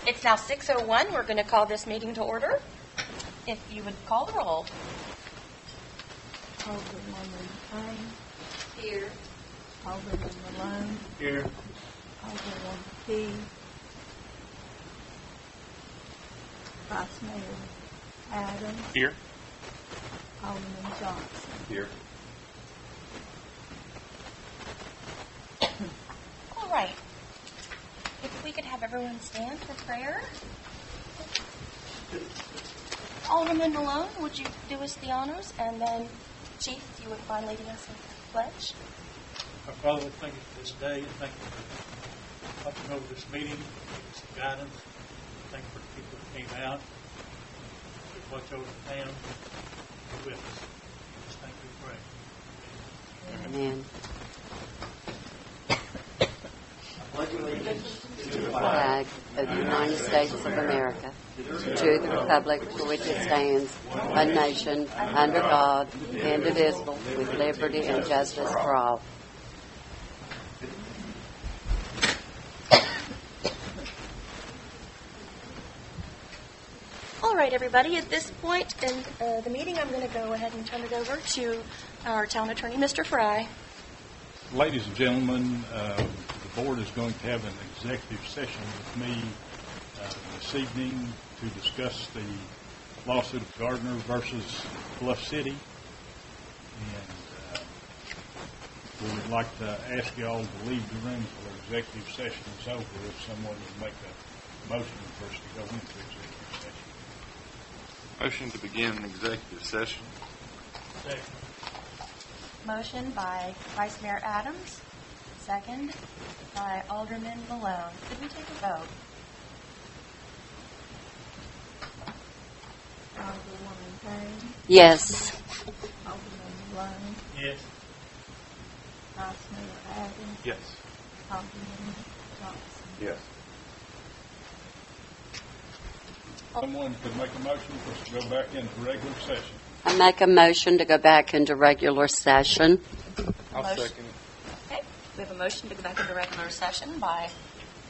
It's now 6:01. We're going to call this meeting to order. If you would call the roll. Alderwoman Payne. Here. Alderman Malone. Here. Alderwoman Key. Vice Mayor Adams. Here. Alderman Johnson. Here. All right. If we could have everyone stand for prayer. Alderman Malone, would you do us the honors? And then, Chief, if you would mind leading us in the pledge. Our Father, we thank you for this day, and thank you for watching over this meeting, giving us some guidance. Thank you for the people that came out. Please watch over the family and with us. Just thank you and pray. Amen. To the flag of the United States of America, to the republic for which it stands, one nation, under God, indivisible, with liberty and justice for all. All right, everybody. At this point in the meeting, I'm going to go ahead and turn it over to our town attorney, Mr. Fry. Ladies and gentlemen, the board is going to have an executive session with me this evening to discuss the lawsuit of Gardner versus Bluff City. And we would like to ask you all to leave the room for the executive session is over if someone would make a motion for us to go into executive session. Motion to begin an executive session. Second. Motion by Vice Mayor Adams, second by Alderman Malone. Could we take a vote? Alderwoman Payne. Yes. Alderman Malone. Yes. Vice Mayor Adams. Yes. Alderman Johnson. Yes. Someone could make a motion for us to go back into regular session. I make a motion to go back into regular session. I'll Motion. second it. Okay. We have a motion to go back into regular session by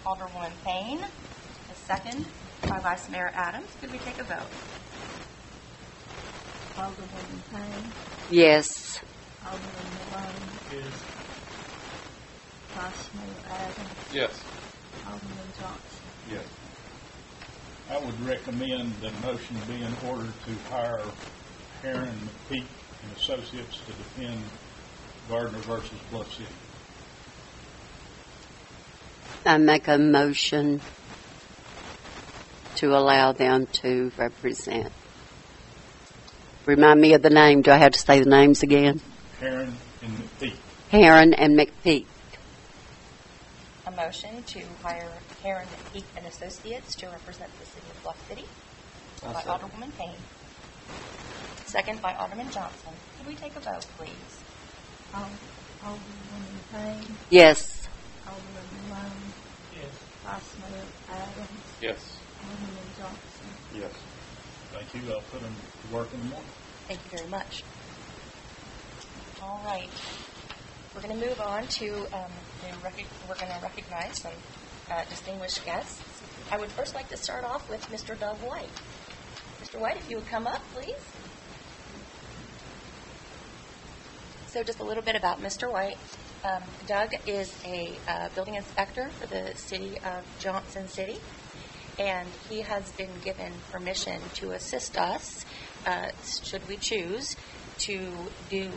Alderwoman Payne, a second by Vice Mayor Adams. Could we take a vote? Alderwoman Payne. Yes. Alderman Malone. Yes. Vice Mayor Adams. Yes. Alderman Johnson. Yes. I would recommend that motion be in order to hire Heron, McPeak, and Associates to defend Gardner versus Bluff City. I make a motion to allow them to represent. Remind me of the name. Do I have to say the names again? Heron and McPeak. Heron and McPeak. A motion to hire Heron, McPeak, and Associates to represent the city of Bluff City by Alderwoman Payne. Second by Alderman Johnson. Could we take a vote, please? Alderwoman Payne. Yes. Alderman Malone. Yes. Vice Mayor Adams. Yes. Alderman Johnson. Yes. Thank you. I'll put them to work in the morning. Thank you very much. All right. We're going to move on to, we're going to recognize some distinguished guests. I would first like to start off with Mr. Doug White. Mr. White, if you would come up, please. So just a little bit about Mr. White. Doug is a building inspector for the city of Johnson City, and he has been given permission to assist us, should we choose, to do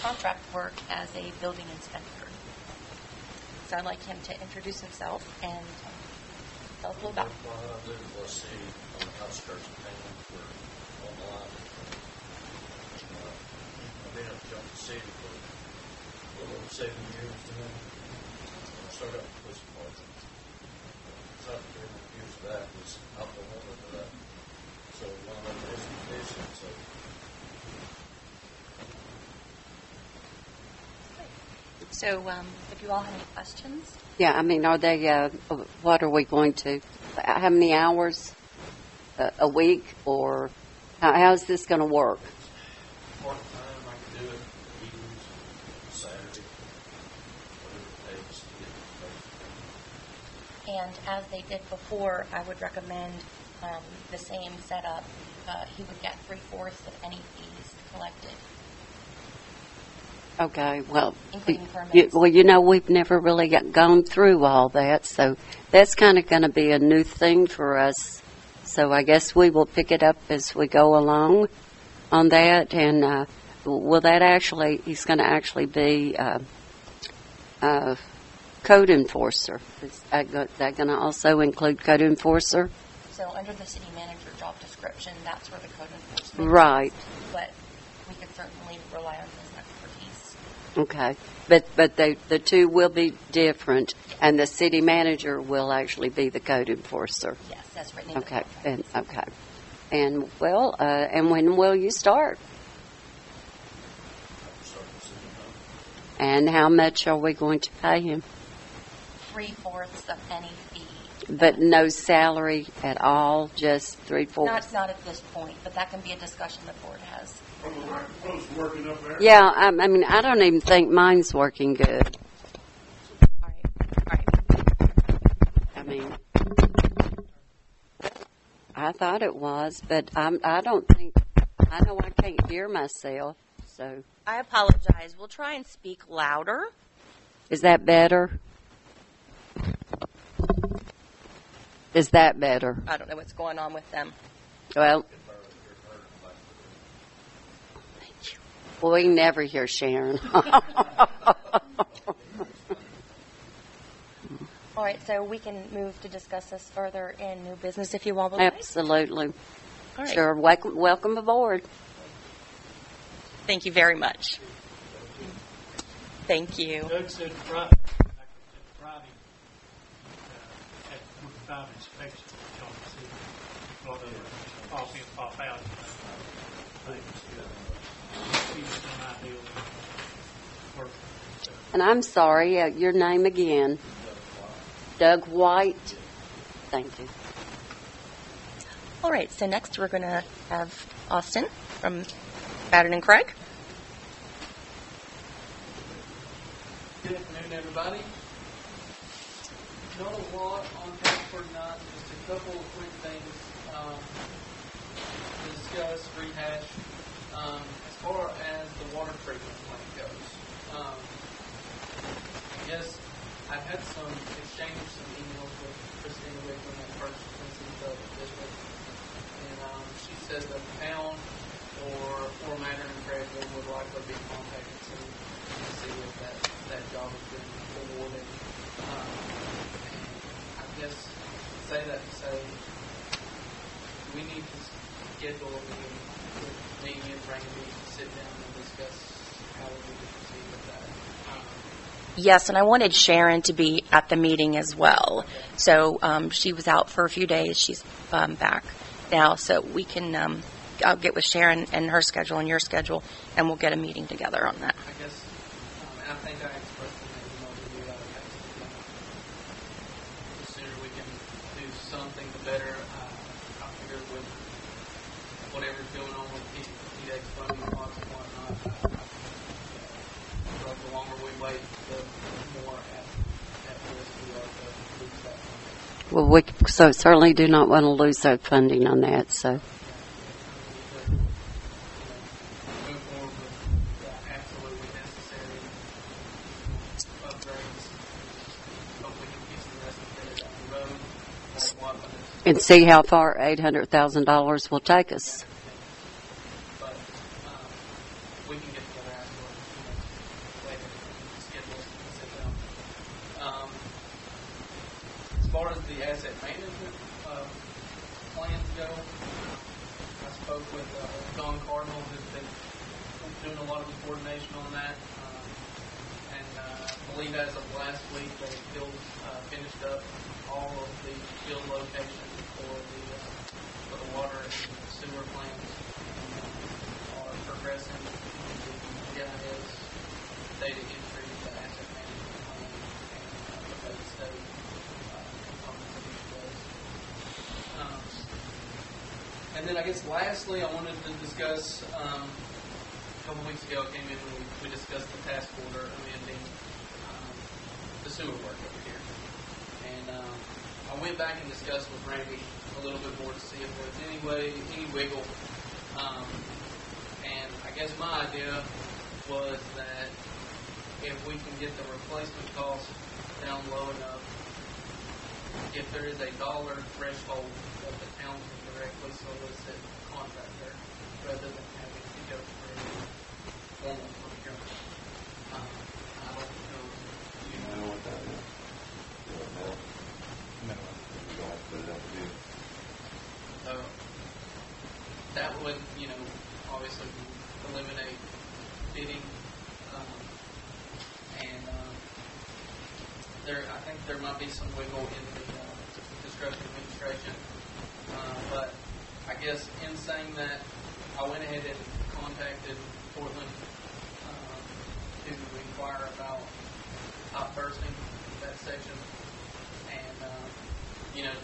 contract work as a building inspector. So I'd like him to introduce himself and tell us a little about Well, I live in West City on the outskirts of town for on the line. I've been in Johnson City for a little over 7 years now. I started out with the police department. Something years back was alcohol for that. So one of them was a position, so So if you all have any questions. Yeah, I mean, are they, what are we going to, how many hours a week, or how is this going to work? part-time, I can do it evenings, Saturday, whatever it takes to get And as they did before, I would recommend the same setup. He would get 3/4 of any fees collected. Okay, well, Including permits. we've never really gone through all that, so that's kind of going to be a new thing for us. So I guess we will pick it up as we go along on that, and will that actually, he's going to actually be code enforcer. Is that going to also include code enforcer? So under the city manager job description, that's where the code enforcement Right. is. But we could certainly rely on his expertise. Okay, but the two will be different, and the city manager will actually be the code enforcer. Yes, that's written in the Okay, contract. and well, and when will you start? Start the city hall. And how much are we going to pay him? 3/4 of any fee. But no salary at all, just 3/4. Not at this point, but that can be a discussion the board has. Working up there? Yeah, I mean, I don't even think mine's working good. All right. I mean, I thought it was, but I don't think, I know I can't hear myself, so. I apologize. We'll try and speak louder. Is that better? Is that better? I don't know what's going on with them. Well, we never hear Sharon. All right, so we can move to discuss this further in new business if you all would like. Absolutely. All right. Sure. Welcome aboard. Thank you very much. Thank you. Doug said Friday, at 45 inspections, y'all can see, brought up, pop in, pop out. He's an ideal worker. And I'm sorry, your name again. Doug White. Thank you. All right, so next we're going to have Austin from Batten and Craig. Good afternoon, everybody. Not a lot on page 49, just a couple of quick things to discuss, rehash. As far as the water treatment plant goes, I guess I've had some exchanged some emails with Christina Wickman at First Vincent District, and she said that the town or Manor and Craigville would likely be contacted soon to see if that job has been awarded. And I guess say that to say we need to schedule a meeting with me and Randy to sit down and discuss how we need to proceed with that. Yes, and I wanted Sharon to be at the meeting as well. So she was out for a few days. She's back now, so we can. I'll get with Sharon and her schedule and your schedule, and we'll get a meeting together on that. I guess, and I think I expressed in the email to you that the sooner we can do something, the better. I figure with whatever's going on with PDX funding lots and whatnot, the longer we wait, the more at risk we are to lose that funding. Well, we so certainly do not want to lose our funding on that, so. Move forward with the absolutely necessary upgrades. Hope we can get the rest of it down the road. Or what, but it's- And see how far $800,000 will take us. But we can get together afterwards, later, schedule and sit down. As far as the asset management plans go, I spoke with Don Cardinal, who's been doing a lot of the coordination on that. And I believe as of last week, they finished up all of the field locations for the water and sewer plants, are progressing on the GIS data entry, the asset management plan, and the base study components of each of those. And then I guess lastly, I wanted to discuss, a couple weeks ago I came in and we discussed the task order amending the sewer work over here. And I went back and discussed with Randy a little bit more to see if there was any wiggle. And I guess my idea was that if we can get the replacement cost down low enough, if there is a dollar threshold that the town can directly solicit a contractor rather than having to go through formal procurement. I don't know. You know what that is? No. You don't have to put it up again. So that would, obviously eliminate bidding. I think there might be some wiggle in the construction administration. But I guess in saying that, I went ahead and contacted Portland to inquire about hot bursting that section, and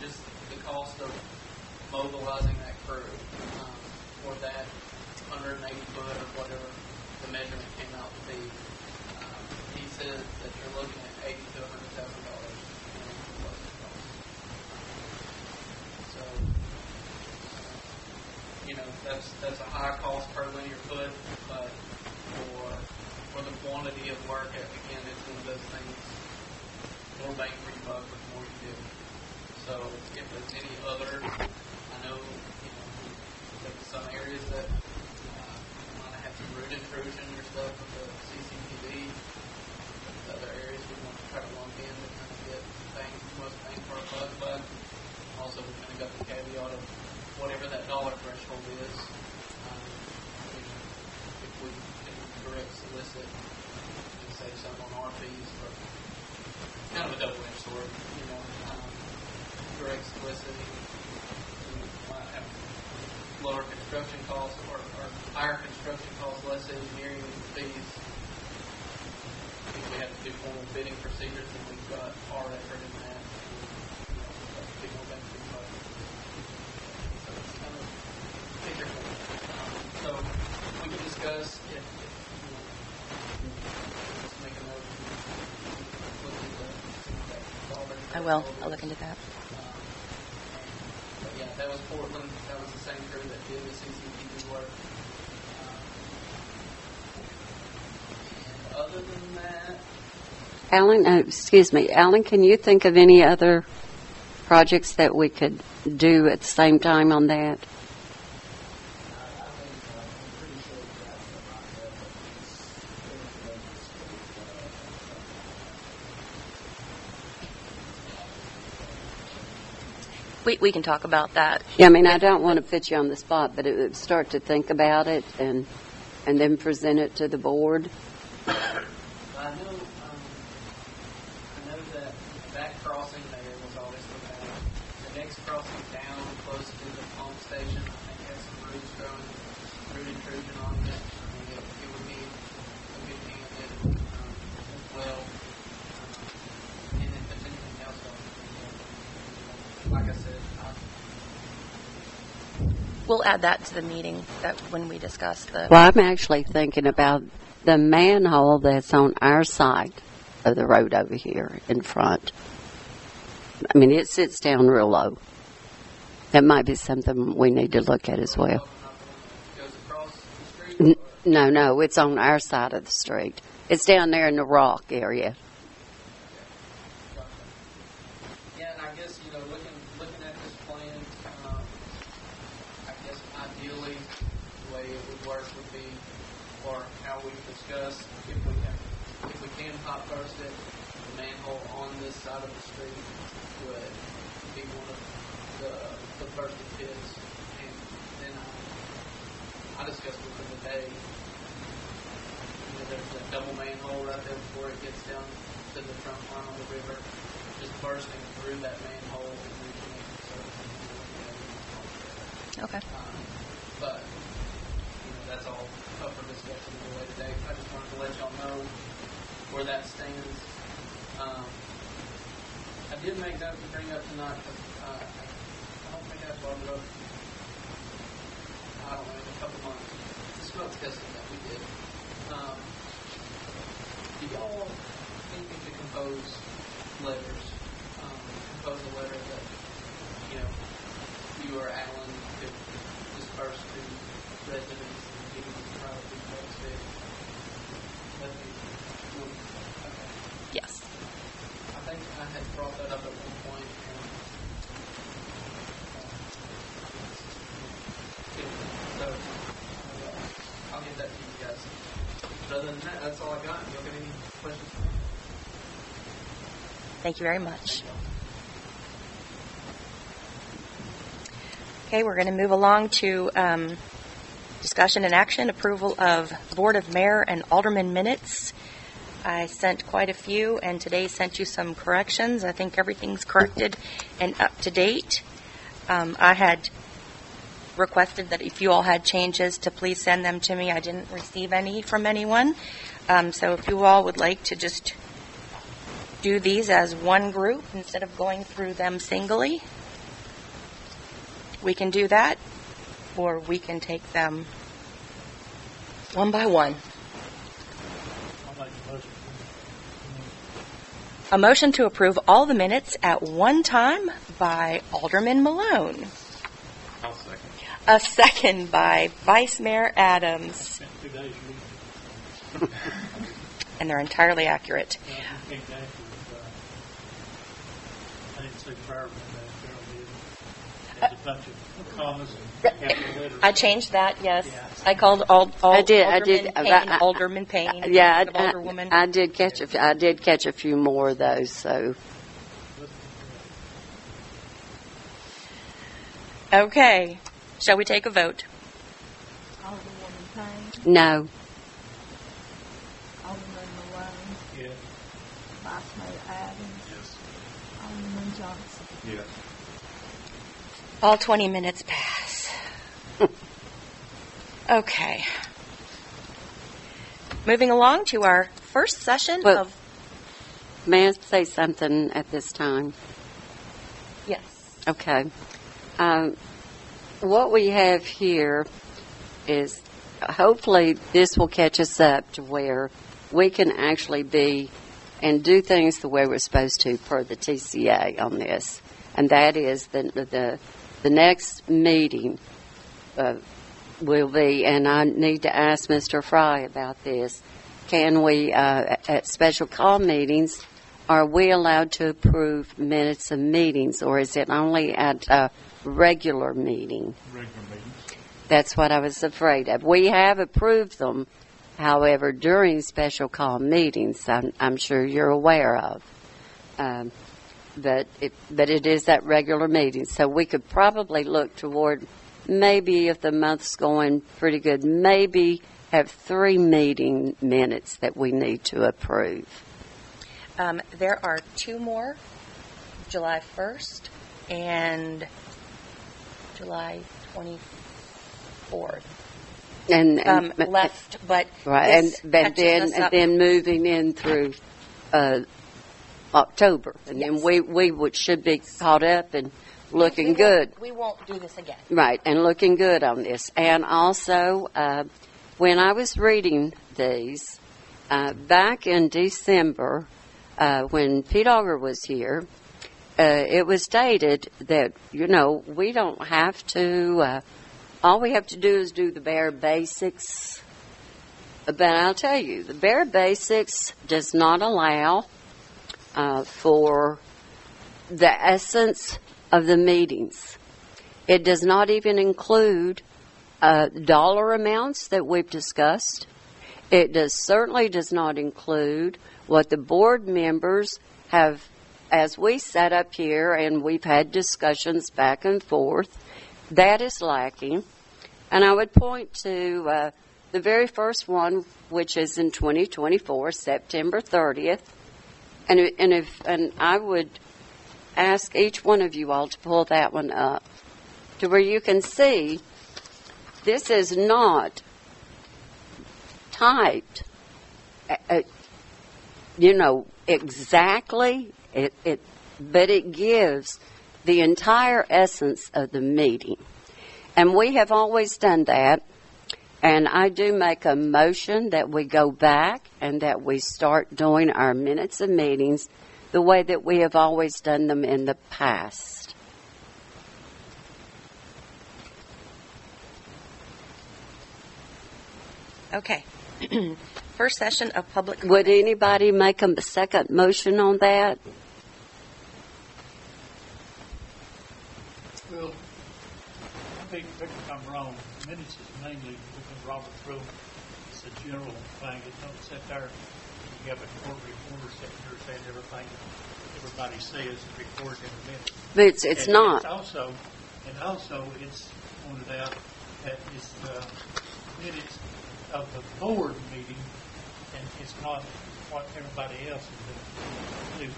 just the cost of mobilizing that crew for that 180 foot or whatever the measurement came out to be. He said that you're looking at $80,000 to $100,000 in closing costs. So, that's a high cost per linear foot, but for the quantity of work, again, it's one of those things. More bang for your buck, the more you do. So, if there's any other, I know, there's some areas that might have some root intrusion or stuff with the CCTV. Other areas we want to try to lump in to kind of get most bang for our buck, but also we kind of got the caveat of whatever that dollar threshold is. If we can direct solicit and save some on our fees for kind of a double-edged sword, direct soliciting, we might have lower construction costs or higher construction costs, less engineering fees. If we have to do formal bidding procedures, and we've got our effort in that, big more benefit. So it's kind of bigger. So we can discuss if let's make a note. Look at the dollar. I will. I'll look into that. But yeah, that was Portland. That was the same crew that did the CCTV work. Other than that, Alan, can you think of any other projects that we could do at the same time on that? I think I'm pretty sure that's We can talk about that. Yeah, I don't want to put you on the spot, but it would start to think about it and then present it to the board. I know that crossing there was obviously bad. The next crossing down close to the pump station, I think has some roots growing, root intrusion on it. It would be a good candidate as well. And if there's anything else, like I said, We'll add that to the meeting that when we discuss the. Well, I'm actually thinking about the manhole that's on our side of the road over here in front. It sits down real low. That might be something we need to look at as well. goes across the street. No, it's on our side of the street. It's down there in the rock area. Yeah, and I guess, looking at this plan, I guess ideally the way it would work would be, or how we discuss, if we can pop burst it, the manhole on this side of the street would be one of the bursted pits. And then I discussed with them today, there's a double manhole right there before it gets down to the trunk line on the river, just bursting through that manhole and reaching it. Okay. But, that's all up for discussion in the way today. I just wanted to let y'all know where that stands. I did make note to bring up tonight, I don't think I brought it up, I don't know, in a couple months. The smoke testing that we did. Do y'all think we could compose letters? Compose a letter that you or Alan could disperse to residents and give them private feedback to that'd be okay. Yes. I think I had brought that up at one point. So I'll get that to you guys. But other than that, that's all I got. You got any questions? Thank you very much. Okay, we're going to move along to discussion and action, approval of Board of Mayor and Alderman minutes. I sent quite a few, and today sent you some corrections. I think everything's corrected and up to date. I had requested that if you all had changes to please send them to me. I didn't receive any from anyone. So if you all would like to just do these as one group instead of going through them singly, we can do that, or we can take them one by one. I'll make a motion. A motion to approve all the minutes at one time by Alderman Malone. I'll second. A second by Vice Mayor Adams. Spent 2 days reading it. And they're entirely accurate. You came back with, I didn't say prior, but Carol did. There's a bunch of commas and capital letters. I changed that, yes. Yeah. I called all I did. Alderman Payne, Yeah, instead of Alderwoman. I did catch a few more of those. So Okay. Shall we take a vote? Alderwoman Payne, no, Alderman Malone, Yeah. Vice Mayor Adams, Yes. Alderman Johnson. Yes. All 20 minutes pass. Okay. Moving along to our first session Well- of... may I say something at this time? Yes. Okay. What we have here is hopefully this will catch us up to where we can actually be and do things the way we're supposed to per the TCA on this. And that is the next meeting will be, and I need to ask Mr. Fry about this, can we, at special call meetings, are we allowed to approve minutes of meetings, or is it only at a regular meeting? Regular meetings. That's what I was afraid of. We have approved them, however, during special call meetings, I'm sure you're aware of. But it is that regular meeting. So we could probably look toward, maybe if the month's going pretty good, maybe have 3 meeting minutes that we need to approve. There are 2 more, July 1st and July 24th. And Left, but right, this and but catches us up. then moving in through October, and then Yes. we should be caught up and looking good. We won't do this again. Right, and looking good on this. And also, when I was reading these, back in December, when Pete Auger was here, it was stated that, we don't have to, all we have to do is do the bare basics. But I'll tell you, the bare basics does not allow for the essence of the meetings. It does not even include dollar amounts that we've discussed. It certainly does not include what the board members have, as we sat up here and we've had discussions back and forth. That is lacking. And I would point to the very first one, which is in 2024, September 30th. And I would ask each one of you all to pull that one up to where you can see this is not typed, exactly, but it gives the entire essence of the meeting. And we have always done that. And I do make a motion that we go back and that we start doing our minutes of meetings the way that we have always done them in the past. Okay. First session of public. Would anybody make a second motion on that? Well, I think, correct me if I'm wrong, minutes is mainly within Robert's rule. It's a general thing. It don't sit there. You have a court reporter sitting there saying everything everybody says is recorded in the minutes. But it's And not. also, it's pointed out that it's the minutes of the board meeting, and it's not what everybody else is doing.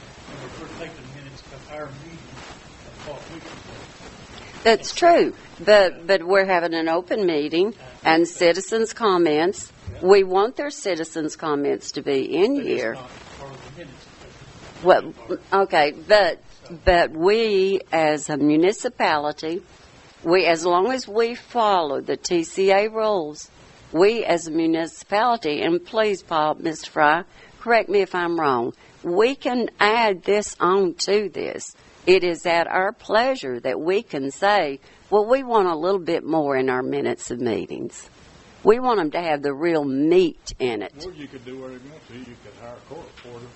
We're taking minutes of our meeting and what we can do. That's true, but we're having an open meeting and citizens' comments. We want their citizens' comments to be in But here. it's not part of the minutes. Well, okay, but we as a municipality, as long as we follow the TCA rules, we as a municipality, and please, Paul, Mr. Fry, correct me if I'm wrong, we can add this on to this. It is at our pleasure that we can say, well, we want a little bit more in our minutes of meetings. We want them to have the real meat in it. Or you could do whatever you want to. You could hire a court reporter.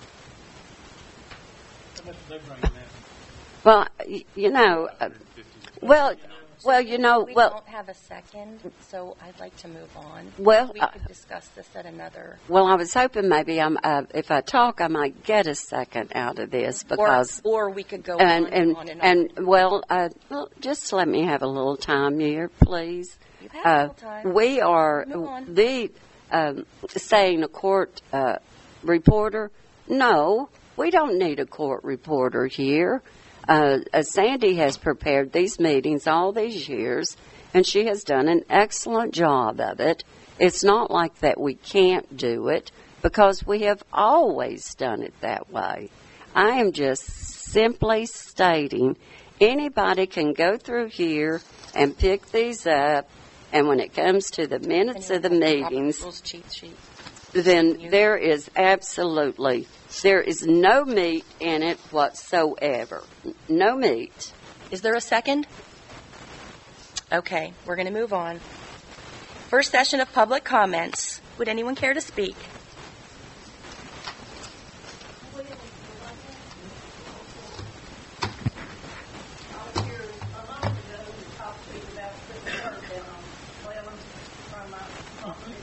How much do they bring in that? Well, We well, don't have a second, so I'd like to move on. Well, We could discuss this at another. well, I was hoping maybe if I talk, I might get a second out of this because. Or we could go And on and on and on. and well, just let me have a little time here, please. You have a little time. We are Move on. saying a court reporter. No, we don't need a court reporter here. Sandy has prepared these meetings all these years, and she has done an excellent job of it. It's not like that we can't do it because we have always done it that way. I am just simply stating anybody can go through here and pick these up, and when it comes to the minutes of the meetings, Rules cheat sheet. then there is no meat in it whatsoever. No meat. Is there a second? Okay, we're going to move on. First session of public comments. Would anyone care to speak? I was here a month ago and talked to you about putting the curb down on Cleveland from my property.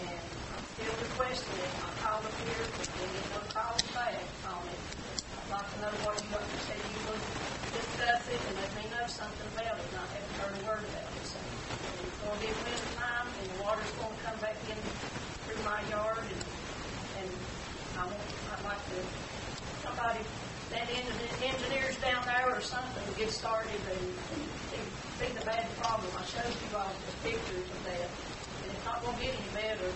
And I'm still requesting it. I called up here, but they didn't no call back on it. I'd like to know what you said you would discuss it and let me know something about it, and I haven't heard a word about it. So it's going to be winter time and the water's going to come back in through my yard and I'd like to, somebody, send engineers down there or something to get started and see the bad problem. I showed you all the pictures of that, and it's not going to get any better.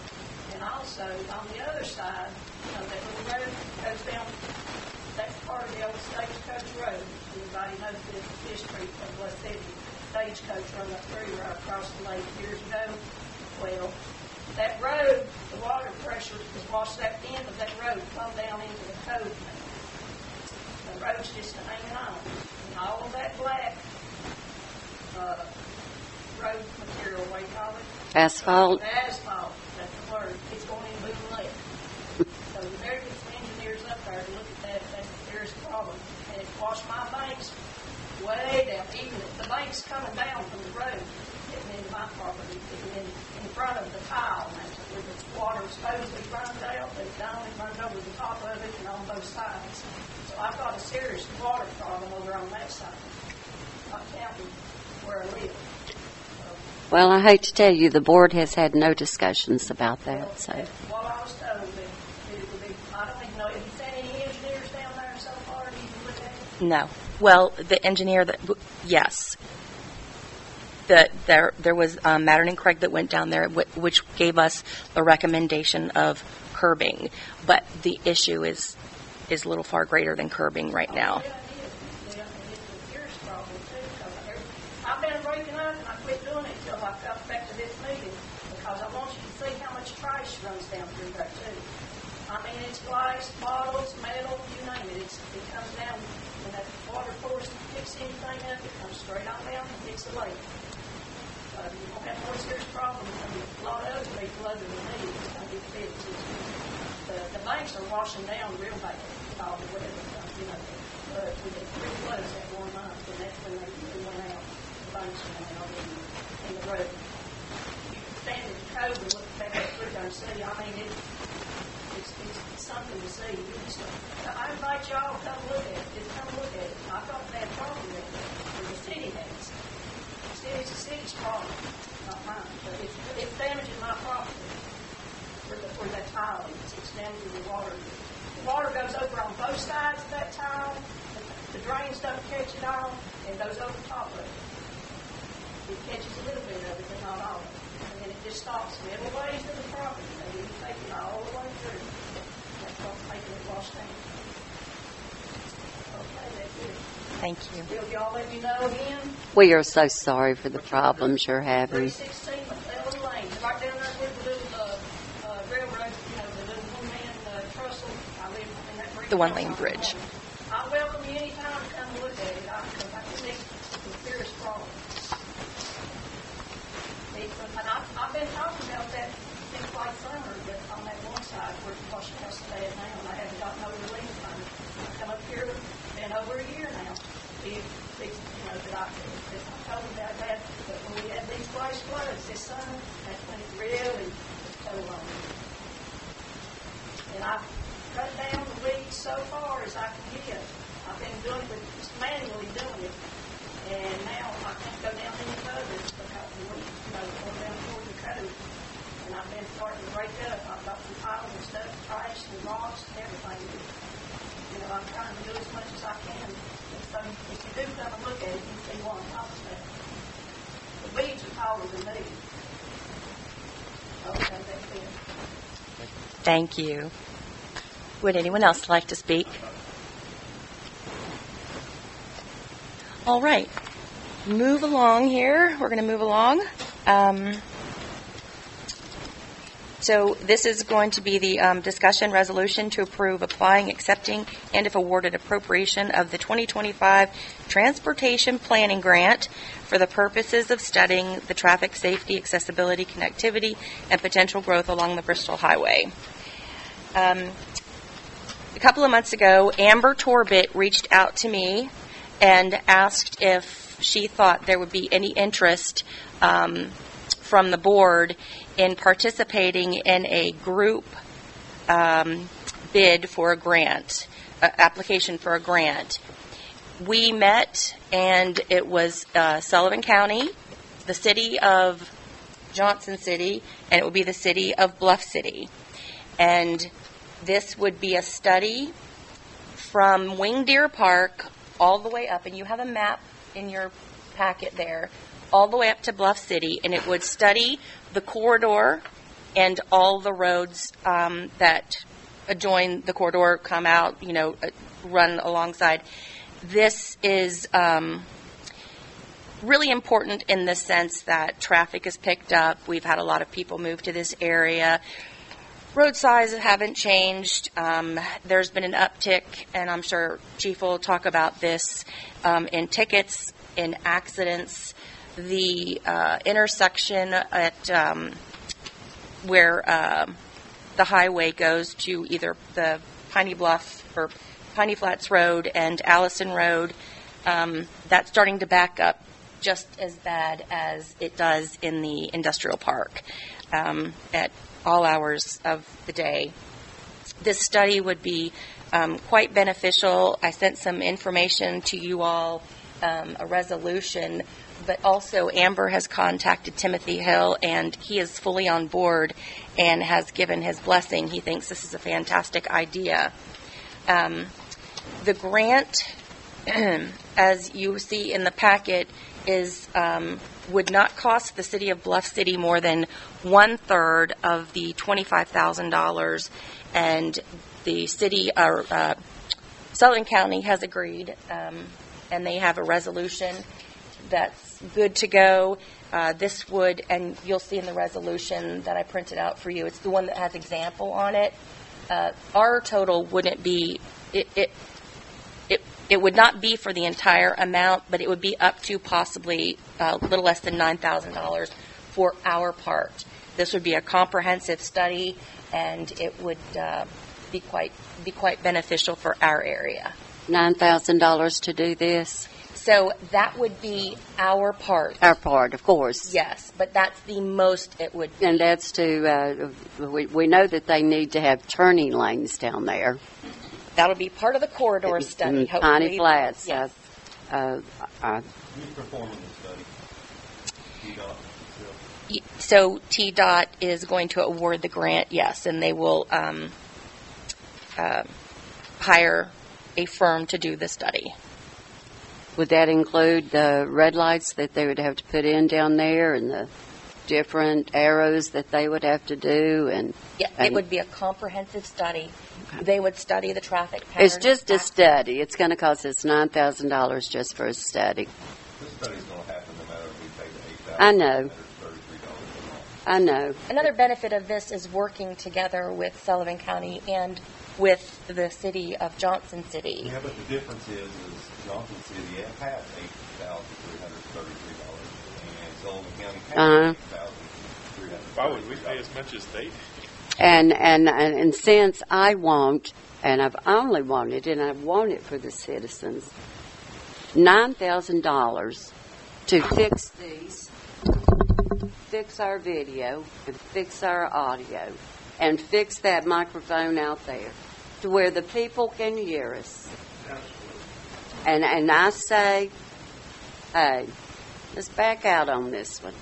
And also, on the other side, that little road goes down, that's part of the old Stagecoach Road. Everybody knows the history of West City. Stagecoach run up through right across the lake years ago. Well, that road, the water pressure has washed that end of that road, come down into the cove now. The road's just hanging on. And all of that black road material, what do you call it? Asphalt. Asphalt, that's the word. It's going in Boone Lake. So there gets engineers up there to look at that. That's a serious problem. And it's washed my banks way down. Even if the bank's coming down from the road, getting into my property, getting in front of the tile, where the water supposedly runs out, but it only runs over the top of it and on both sides. So I've got a serious water problem over on that side, not counting where I live. Well, I hate to tell you, the board has had no discussions about that. So, That's what I was told, that it would be, I don't even know, have you sent any engineers down there so far to even look at it? No. Well, the engineer yes. There was Mattern and Craig that went down there, which gave us a recommendation of curbing. But the issue is a little far greater than curbing right now. Yeah, it is. Yeah, and it's a serious problem too, because I've been breaking up and I quit doing it until I got back to this meeting, because I want you to see how much trash runs down through there too. I mean, it's glass, bottles, metal, you name it. It comes down, when that water pours and picks anything up, it comes straight on down and hits the lake. So you're going to have more serious problems. I mean, a lot of other people other than me, it's going to be fixed. The banks are washing down real bad with all the weather stuff, you know. But we had 3 floods that one month, and that's when they went out. The banks went out in the road. You can stand in the code and look back up through there and see, I mean, it's something to see. I invite y'all to come look at it. Just come look at it. I thought they had a problem with it. The city has. It's the city's problem, not mine. But it's damaging my property where that tile is. It's damaging the water. The water goes over on both sides of that tile. The drains don't catch it all, and goes over top of it. It catches a little bit of it, but not all of it. And then it just stops middle ways to the property. They didn't take it all the way through. That's what's making it wash down. Okay, that's it. Thank you. Will y'all let me know again? We are so sorry for the problems you're having. 316 McClellan Lane, right down there where the little railroad, you know, the little one-man trestle. I live in that bridge. The one-lane bridge. I welcome you anytime to come look at it. I can see some serious problems. And I've been talking about that since late summer, but on that one side where the wash house is at now, and I haven't got no relief from it. I've come up here, been over a year now. You know, that I told them about that, but when we had these flash floods this summer, that's when it really told on me. And I've cut down the weeds so far as I can get. I've been doing it, just manually doing it, and now I can't go down any further because the weeds, you know, going down toward the code. And I've been starting to break up. I've got some piles and stuff, trash and rocks and everything. You know, I'm trying to do as much as I can. So if you do come and look at it, you can see what I'm talking about. The weeds are taller than me. Okay, that's it. Thank you. Would anyone else like to speak? All right. Move along here. We're going to move along. So this is going to be the discussion resolution to approve applying, accepting, and if awarded appropriation of the 2025 Transportation Planning Grant for the purposes of studying the traffic safety, accessibility, connectivity, and potential growth along the Bristol Highway. A couple of months ago, Amber Torbett reached out to me and asked if she thought there would be any interest from the board in participating in a group bid for a grant, application for a grant. We met, and it was Sullivan County, the city of Johnson City, and it would be the city of BLUFF City. And this would be a study from Winged Deer Park all the way up, and you have a map in your packet there, all the way up to BLUFF City, and it would study the corridor and all the roads that adjoin the corridor, come out, you know, run alongside. This is really important in the sense that traffic is picked up. We've had a lot of people move to this area. Road sizes haven't changed. There's been an uptick, and I'm sure Chief will talk about this, in tickets, in accidents. The intersection at where the highway goes to either the Piney Bluff or Piney Flats Road and Allison Road, that's starting to back up just as bad as it does in the industrial park at all hours of the day. This study would be quite beneficial. I sent some information to you all, a resolution, but also Amber has contacted Timothy Hill, and he is fully on board and has given his blessing. He thinks this is a fantastic idea. The grant, as you see in the packet, is would not cost the city of BLUFF City more than 1/3 of the $25,000, and the city, Sullivan County, has agreed, and they have a resolution that's good to go. This would, and you'll see in the resolution that I printed out for you, it's the one that has example on it. Our total wouldn't be, it It would not be for the entire amount, but it would be up to possibly a little less than $9,000 for our part. This would be a comprehensive study, and it would be quite beneficial for our area. $9,000 to do this? So that would be our part. Our part, of course. Yes, but that's the most it would be. And that's to, we know that they need to have turning lanes down there. That'll be part of the corridor study, In hopefully. Piney Flats. Yes. Who's performing the study? You got, So TDOT is going to award the grant, yes, and they will hire a firm to do the study. Would that include the red lights that they would have to put in down there and the different arrows that they would have to do? And Yeah, it would be a comprehensive study. They would study the traffic patterns. it's just a study. It's going to cost us $9,000 just for a study. this study's gonna happen no matter if we pay the $8,000. I know. $33 I know. Another benefit of this is working together with Sullivan County and with the city of Johnson City. Yeah, but the difference is Johnson City has $8,333, and Sullivan County has $8,333. Why would we pay as much as they do? And since I won't, and I've only wanted, and I want it for the citizens, $9,000 to fix these, fix our video, and fix our audio, and fix that microphone out there to where the people can hear us. And I say, hey, let's back out on this one.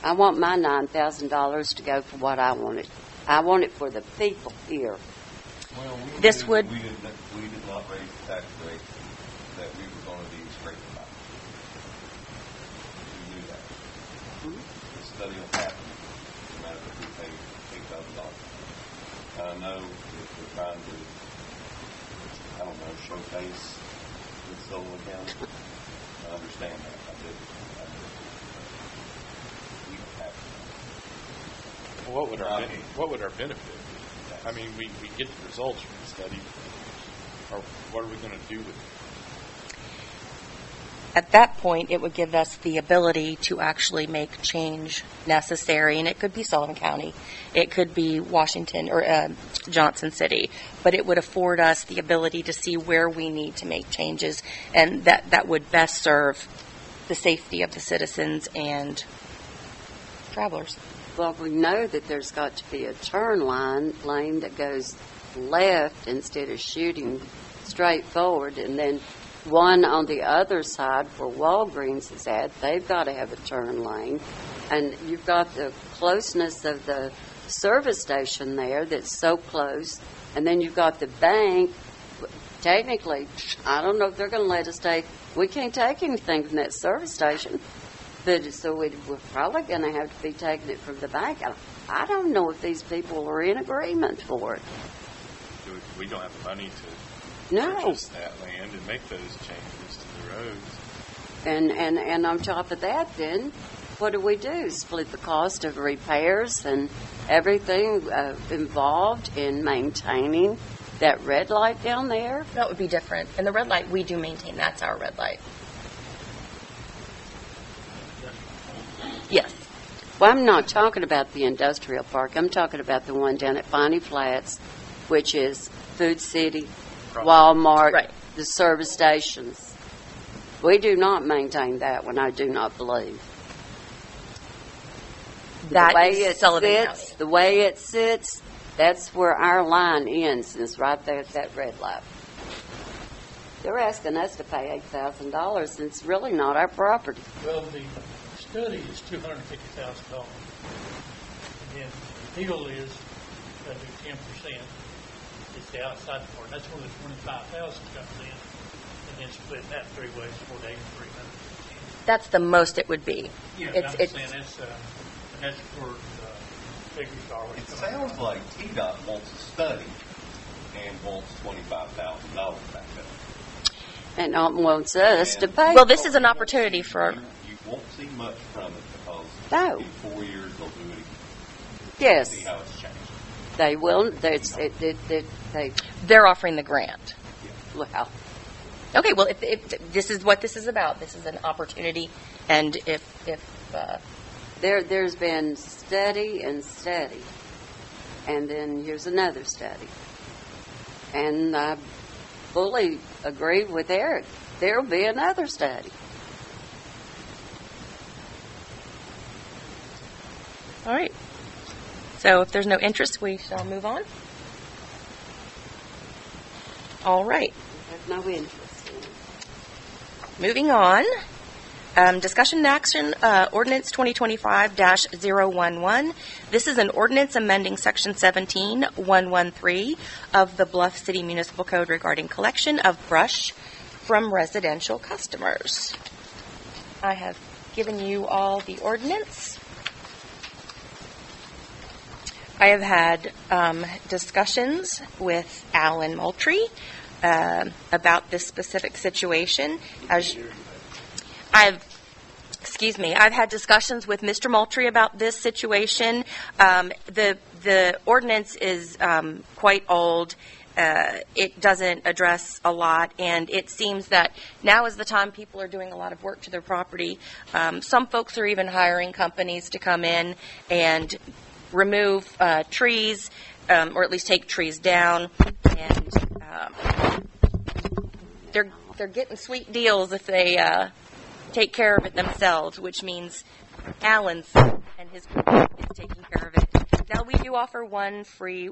I want my $9,000 to go for what I wanted. I want it for the people here. Well, This would- we did not raise the tax rate that we were gonna be scraping by. We knew that. The study will happen no matter if we pay $8,000. I know if we're trying to, I don't know, showcase with Sullivan County. I understand that. I do. We don't have to. What would our benefit be? I mean, we get the results from the study, or what are we going to do with it? At that point, it would give us the ability to actually make change necessary, and it could be Sullivan County, it could be Washington or Johnson City, but it would afford us the ability to see where we need to make changes, and that would best serve the safety of the citizens and travelers. Well, we know that there's got to be a turn lane that goes left instead of shooting straight forward, and then one on the other side where Walgreens is at, they've got to have a turn lane. And you've got the closeness of the service station there that's so close, and then you've got the bank. Technically, I don't know if they're going to let us take, we can't take anything from that service station. But so we're probably going to have to be taking it from the bank. I don't know if these people are in agreement for it. We don't have the money to No. purchase that land and make those changes to the roads. And on top of that, then, what do? Split the cost of repairs and everything involved in maintaining that red light down there? That would be different. And the red light, we do maintain. That's our red light. Yes. Well, I'm not talking about the industrial park. I'm talking about the one down at Piney Flats, which is Food City, Walmart, Right. the service stations. We do not maintain that one, I do not believe. That the way is it Sullivan sits, County. the way it sits, that's where our line ends, is right there at that red light. They're asking us to pay $8,000, and it's really not our property. Well, the study is $250,000. And then the deal is, they do 10%. It's the outside part. That's where the $25,000 comes in. And then split that three ways, 4 days, 300. That's the most it would be. Yeah, It's- I'm it's- saying that's where the figures are. It sounds like TDOT wants a study and wants $25,000 back up. And wants us to pay. Well, this is an opportunity for, You won't see much from it because No. in 4 years they'll do it again. Yes, See how it's changed. they will. They they're offering the grant. Well, Okay, well, if this is what this is about, this is an opportunity, and if there's been study and study, and then here's another study. And I fully agree with Eric. There'll be another study. all right. So if there's no interest, we shall move on. All right. There's no interest in it. Moving on. Discussion and action, ordinance 2025-011. This is an ordinance amending section 17113 of the BLUFF City Municipal Code regarding collection of brush from residential customers. I have given you all the ordinance. I have had discussions with Alan Moultrie about this specific situation. I've had discussions with Mr. Moultrie about this situation. The ordinance is quite old. It doesn't address a lot, and it seems that now is the time people are doing a lot of work to their property. Some folks are even hiring companies to come in and remove trees, or at least take trees down, and they're getting sweet deals if they take care of it themselves, which means Alan's and his group is taking care of it. Now, we do offer one free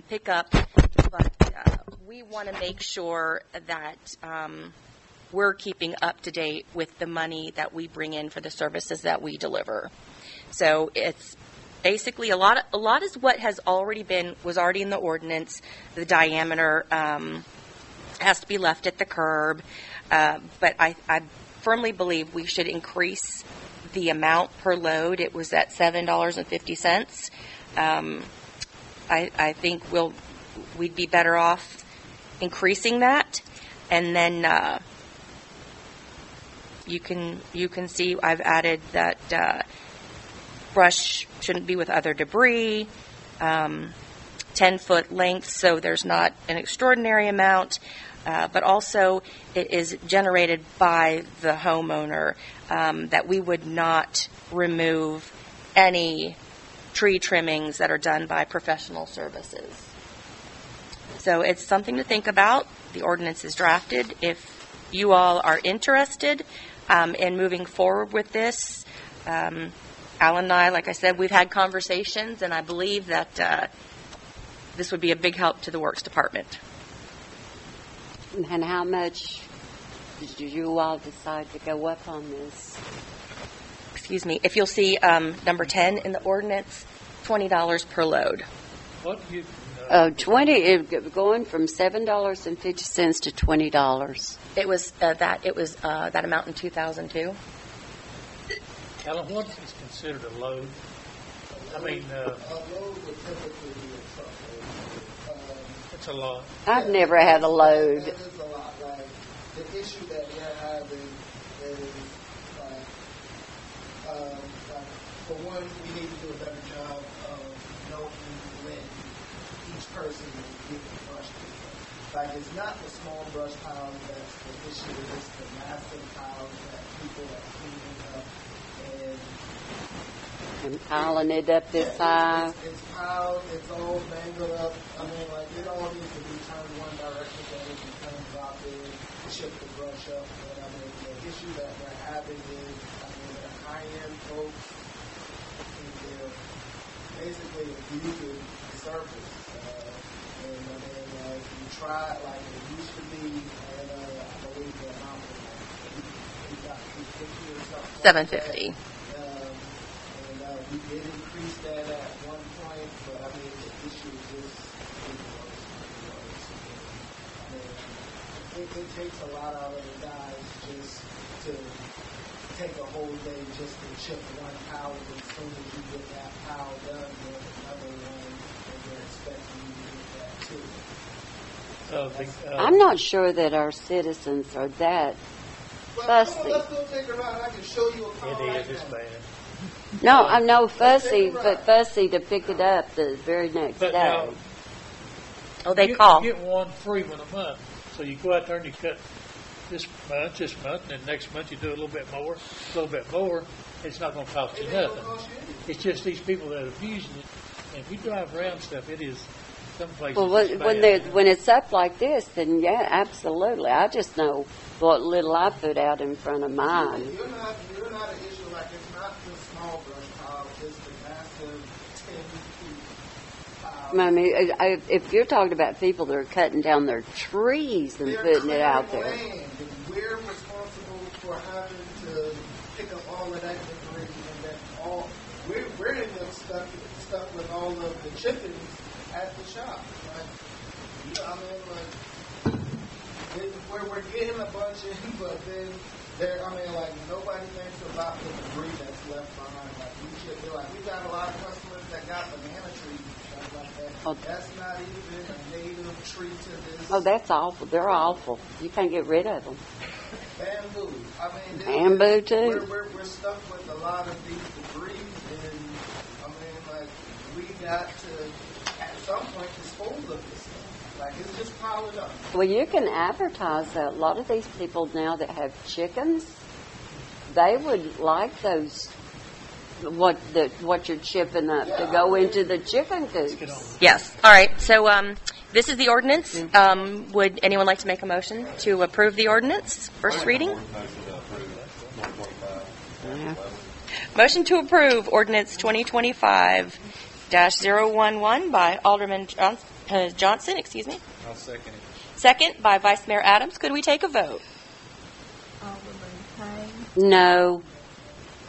pickup, but we want to make sure that we're keeping up to date with the money that we bring in for the services that we deliver. So it's basically a lot is what was already in the ordinance. The diameter has to be left at the curb, but I firmly believe we should increase the amount per load. It was at $7.50. I think we'd be better off increasing that, and then you can see I've added that brush shouldn't be with other debris, 10-foot length, so there's not an extraordinary amount. But also it is generated by the homeowner, that we would not remove any tree trimmings that are done by professional services. So it's something to think about. The ordinance is drafted. If you all are interested in moving forward with this, Alan and I, like I said, we've had conversations, and I believe that this would be a big help to the Works Department. And how much did you all decide to go up on this? Excuse me. If you'll see number 10 in the ordinance, $20 per load. What you, 20, going from $7.50 to $20. It was that amount in 2002. Alan, what is considered a load? I mean, A load would typically be a truckload. it's a lot. I've never had a load. That is a lot. Like, the issue that we're having is, for one, we need to do a better job of knowing when each person is getting brush treatment. Like, it's not the small brush piles that's the issue, it's the massive piles that people are cleaning up And piling it up this high. It's piled, it's all mangled up. I mean, like, it all needs to be turned one direction so it can come drop in, ship the brush up. But I mean, the issue that we're having is, I mean, the high-end folks, they're basically abusing the surface. And I mean, like, you try, like, it used to be, and I believe the amount was like, $250 or something. $7.50. We did increase that at one point, but I mean, the issue is just getting worse and worse. I mean, it takes a lot out of the guys just to take a whole day just to chip one pile, and as soon as you get that pile done, there's another one, and they're expecting you to get that too. I'm not sure that our citizens are that fussy. Let's go take a ride. I can show you a pile right It is, it's now. bad. No, I'm no fussy, but fussy to pick it up the very next But day. now, Oh, they call. Get one free one a month. So you go out there and you cut this month, and then next month you do a little bit more, it's not going to cost you nothing. It's just these people that are abusing it. And if you drive around stuff, it is some places. Well, when it's up like this, then yeah, absolutely. I just know what little I put out in front of mine. You're not an issue, like it's not the small brush pile, it's the massive 10 feet pile. I mean, if you're talking about people that are cutting down their trees and putting it out there. Land, and we're responsible for having to pick up all of that debris, and that all we're end up stuck with all of the chickens at the shop. Like, you know, I mean, like we're getting a bunch in, but then nobody thinks about the debris that's left behind. Like we got a lot of customers that got banana trees and stuff like that. Oh. That's not even a native tree to this. Oh, that's awful. They're awful. You can't get rid of them. Bamboo. I mean, Bamboo too. We're stuck with a lot of these debris, and I mean, like we got to at some point dispose of this stuff. Like it's just piling up. Well, you can advertise that. A lot of these people now that have chickens, they would like those. What you're chipping up to go into the chicken coops. Yes. All right. So this is the ordinance. Would anyone like to make a motion to approve the ordinance? First reading. Yeah. Motion to approve ordinance 2025-011 by Alderman Johnson. Excuse me. I'll second it. Second by Vice Mayor Adams. Could we take a vote? Alderman Payne, No.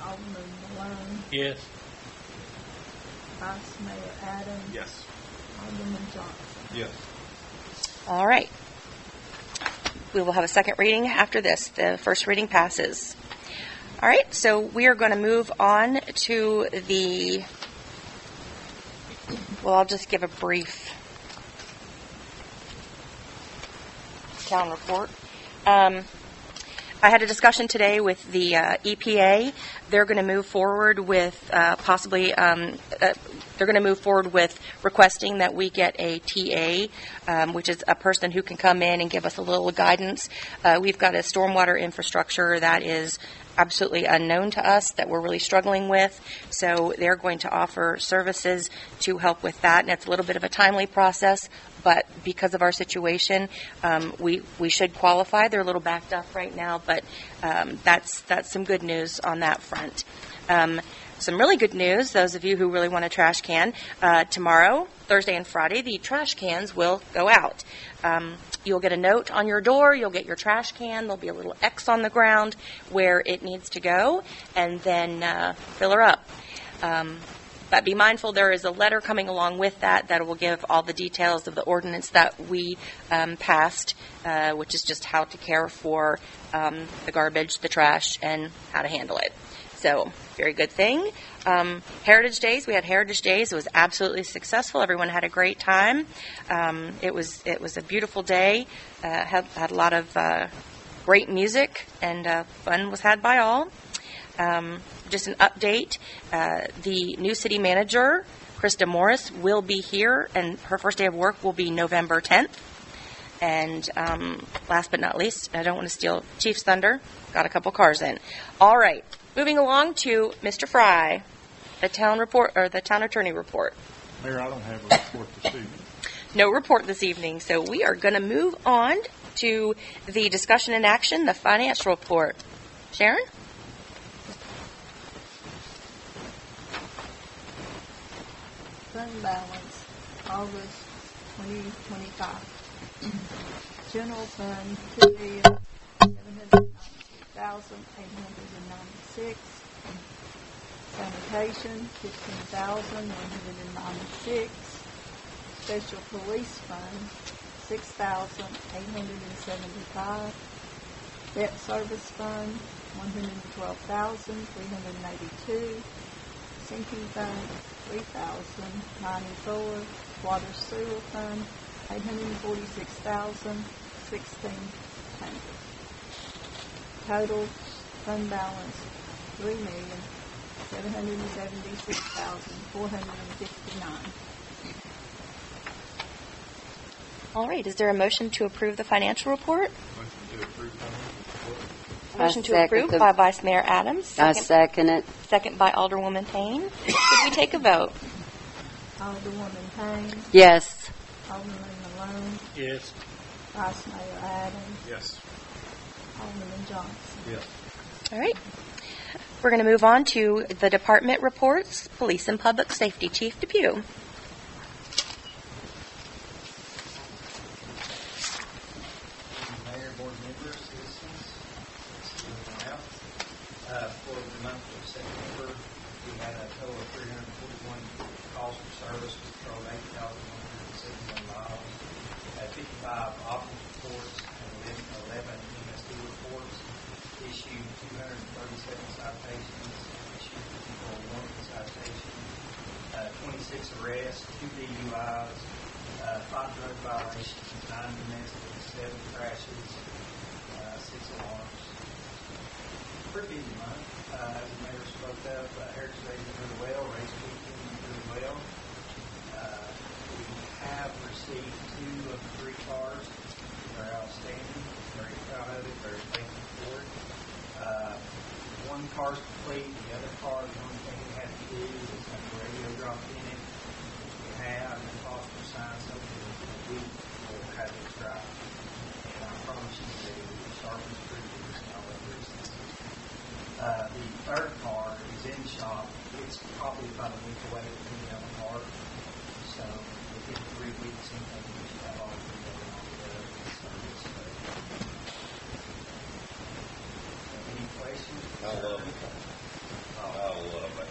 Alderman Malone, Yes. Vice Mayor Adams, Yes. Alderman Johnson. Yes. All right. We will have a second reading after this. The first reading passes. All right, so we are going to move on to I'll just give a brief town report. I had a discussion today with the EPA. They're going to move forward with they're going to move forward with requesting that we get a TA, which is a person who can come in and give us a little guidance. We've got a stormwater infrastructure that is absolutely unknown to us that we're really struggling with. So they're going to offer services to help with that. And it's a little bit of a timely process, but because of our situation, we should qualify. They're a little backed up right now, but that's some good news on that front. Some really good news, those of you who really want a trash can, tomorrow, Thursday and Friday, the trash cans will go out. You'll get a note on your door, you'll get your trash can, there'll be a little X on the ground where it needs to go, and then fill her up. But be mindful, there is a letter coming along with that will give all the details of the ordinance that we passed, which is just how to care for the garbage, the trash, and how to handle it. So, very good thing. Heritage Days, we had Heritage Days. It was absolutely successful. Everyone had a great time. It was a beautiful day. Had a lot of great music, and fun was had by all. Just an update, the new city manager, Krista Morris, will be here, and her first day of work will be November 10th. And last but not least, I don't want to steal Chief's thunder, got a couple cars in. All right, moving along to Mr. Fry, the town report, or the town attorney report. Mayor, I don't have a report this evening. No report this evening, so we are going to move on to the discussion and action, the financial report. Sharon? Fund balance, August 2025. General fund, $2,792,896. Sanitation, $15,196. Special police fund, $6,875. Debt service fund, $112,382. Sinking fund, $3,094. Water sewer fund, $846,1600. Total fund balance, $3,776,459. All right, is there a motion to approve the financial report? Motion to approve financial report. Motion to second approve the- by Vice Mayor Adams. I second it. Second by Alderwoman Payne. Could we take a vote? Alderwoman Payne, Yes. Alderman Malone, Yes. Vice Mayor Adams, Yes. Alderman Johnson. Yes. All right. We're going to move on to the department reports. Police and Public Safety, Chief Depew. Mayor, board members, citizens, for the month of September, we had a total of 341 calls for service, we patrolled 8,171 miles, had 55 office reports, and 11 MSD reports, issued 237 citations, issued 54 warning citations, 26 arrests, 2 DUIs, 5 drug violations, 9 domestic, 7 crashes, 6 alarms. Pretty busy month. As the mayor spoke of, Heritage Day went really well, race weekend went really well. We have received 2 of the 3 cars that are outstanding. Very proud of it, very thankful for it. One car's complete, the other car, the only thing we have to do is have the radio dropped in it. We have, and Foster signs something in a week, we'll have it drive. And I promise you that it will be sharp as screws and all that reasons. The third car is in the shop. It's probably about a week away from being on the car. So within 3 weeks, anything we should have all 3 of them on the service. Any questions? I love it. I love that.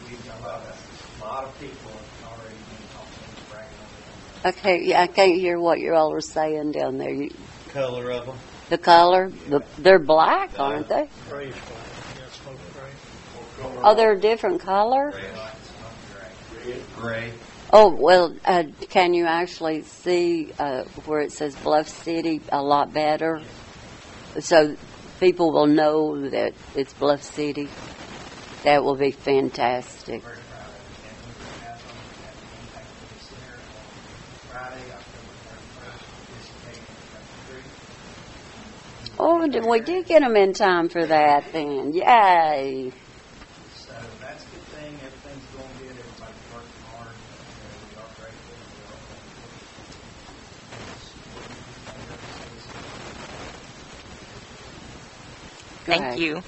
We've got a lot of people have already been talking, bragging on it. Okay, yeah, I can't hear what you all are saying down there. Color of them? The color, they're black, aren't they? Grayish black. Yeah, smoke gray. Oh, they're a different color? Gray. Oh, well, can you actually see where it says Bluff City a lot better? So people will know that it's Bluff City. That will be fantastic. Very proud of it. And we were at the Impact City Center on Friday, October 31st, participating in the Oh, we did get them in time for that then. Yay. So that's a good thing. Everything's going good. Everybody's working hard. We are grateful. Thank you.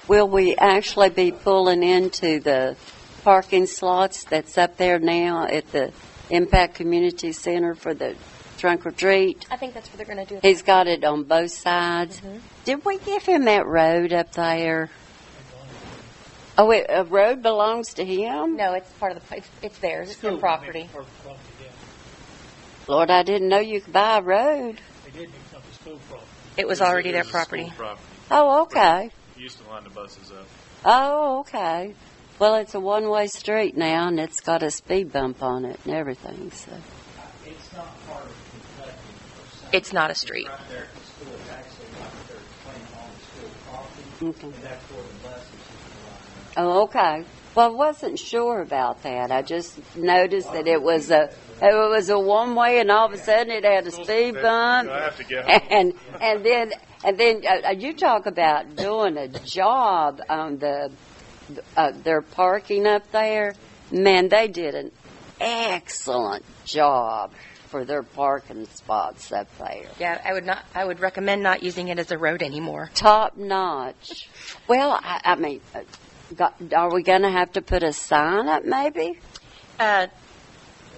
Will we actually be pulling into the parking slots that's up there now at the Impact Community Center for the trunk or treat? I think that's what they're going to do. He's got it on both sides. Mhm. Did we give him that road up there? Oh, a road belongs to him? No, it's part of the, it's theirs. It's their property. Or property, yeah. Lord, I didn't know you could buy a road. They did become the school property. It was already their property. School property. Oh, okay. Used to line the buses up. Oh, okay. Well, it's a one-way street now, and it's got a speed bump on it and everything, so. It's not part of Kentucky per se. It's not a street. Right there at the school, it's actually right there playing on the school property. Okay. And that's where the buses used to line. Oh, okay. Well, I wasn't sure about that. I just noticed that it was a one-way, and all of a sudden it had a speed bump. I have to get home. And then you talk about doing a job on their parking up there. Man, they did an excellent job for their parking spots up there. Yeah, I would recommend not using it as a road anymore. Top notch. Well, I mean, are we going to have to put a sign up maybe?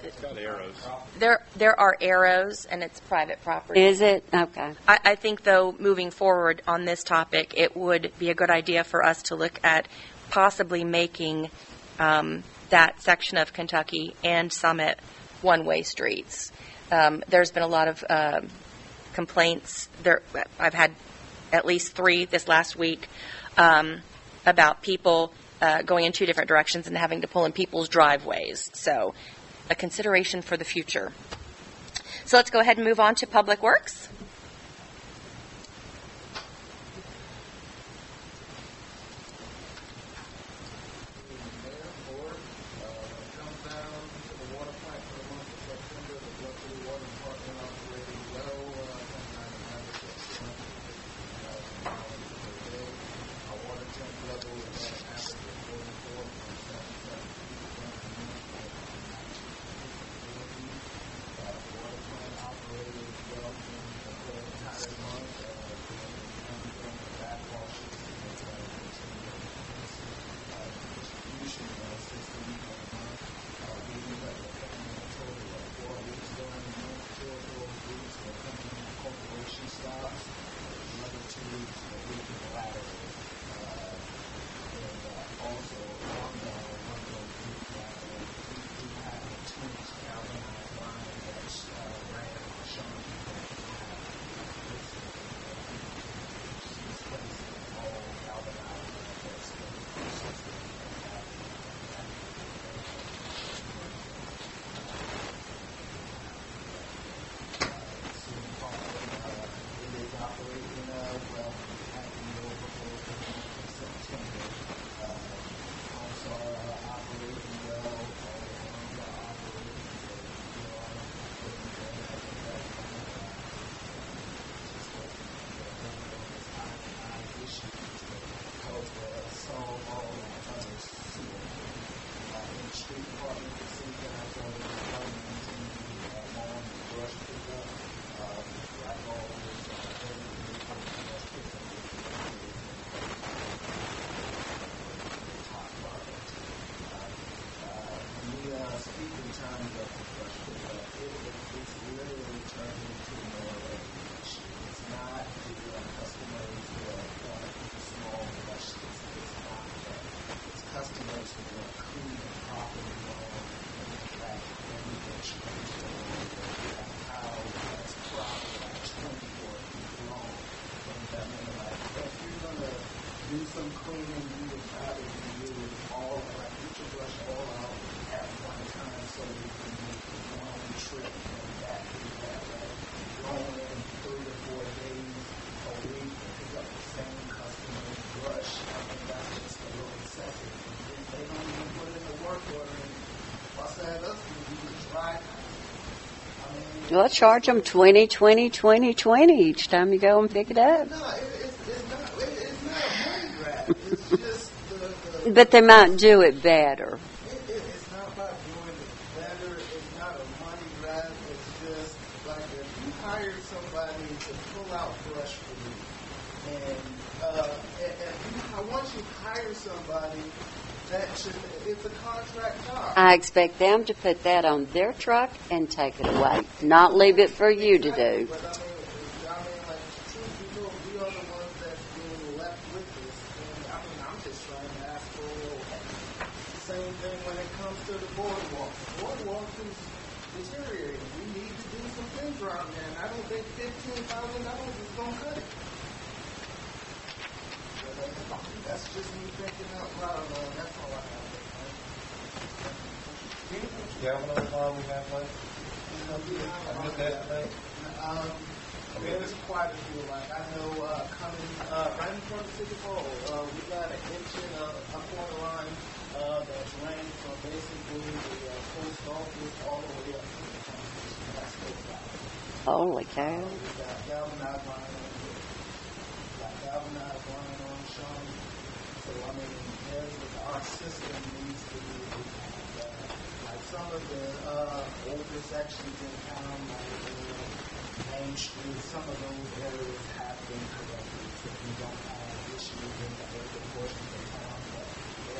It's got arrows. There are arrows, and it's private property. Is it? Okay. I think, though, moving forward on this topic, it would be a good idea for us to look at possibly making that section of Kentucky and Summit one-way streets. There's been a lot of complaints. I've had at least 3 this last week about people going in 2 different directions and having to pull in people's driveways. So a consideration for the future. So let's go ahead and move on to Public Works. Mayor, board, come operating well. Had been over for September. Pumps are operating well. All the ones are operating well. We are looking for that just hoping that those issues to help solve all that other sewer. In the street department, the city guys are maintaining lawn and brush pickup. Black all is top product. Speak in terms of the brush pickup, it's literally turned into more of an issue. It's not the customers that want small brushes. It's not that. It's customers who want clean and properly lawn and in fact every bush how that's proper, like 24 feet long. And I mean, like, if you're gonna do some cleaning, you would probably do all like you should brush all out at one time so you can make one trip and that do that, right? Going in 3 to 4 days a week to pick up the same customer's brush. I mean, that's just a little excessive. If they don't even put in the work order and fuss at us, we just ride. Well, charge them 20, 20, 20, 20 each time you go and pick it up. No, it's not a money grab. It's just the But they might do it better. It's not about doing it better. It's not a money grab. It's just like if you hired somebody to pull out brush for you, and once you hire somebody, it's a contract job. I expect them to put that on their truck and take it away, not leave it for you to do. But I mean, like, truth be told, we are the ones that's being left with this. And I mean, I'm just trying to ask for a little help. Same thing when it comes to the boardwalk. The boardwalk is deteriorating. We need to do some things around there, and I don't think $15,000 is going to cut it. That's just me thinking out loud. That's all I have. Galvanize line we have left? There's quite a few. Like I know coming right in front of City Hall, we got an inch and a quarter line that's running from basically the post office all the way up to the foundation. That's still valid. Holy cow. We got galvanized line on here. We got galvanized line on Shawnee. So I mean, our system needs to be like some of the older sections in town, like Main Street, some of those areas have been corrected, so we don't have issues in the older portions of town, but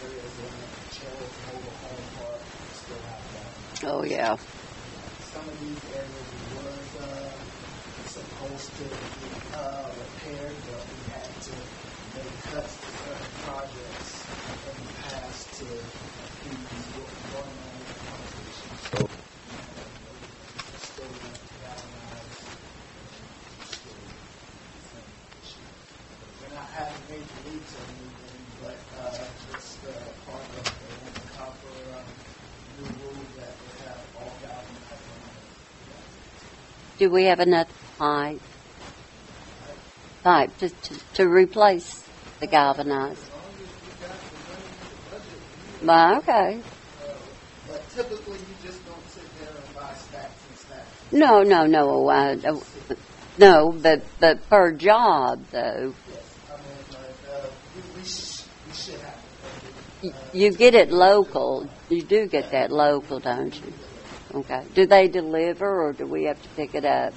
areas in Cheryl's Mobile Home Park still have that. Oh, yeah. Some of these areas was supposed to be repaired, but we had to make cuts to certain projects in the past to please what was going on with the conversation. So, still galvanized, still the same issue. We're not having major leaks or anything, but just part of the copper new rule that they have all galvanized on it. Do we have enough pipe to replace the galvanized? Well, okay. But typically, you just don't sit there and buy stacks and stacks. No. No, but per job, though. Yes, I mean, we should have it. You get it local. You do get that local, don't you? Okay. Do they deliver, or do we have to pick it up?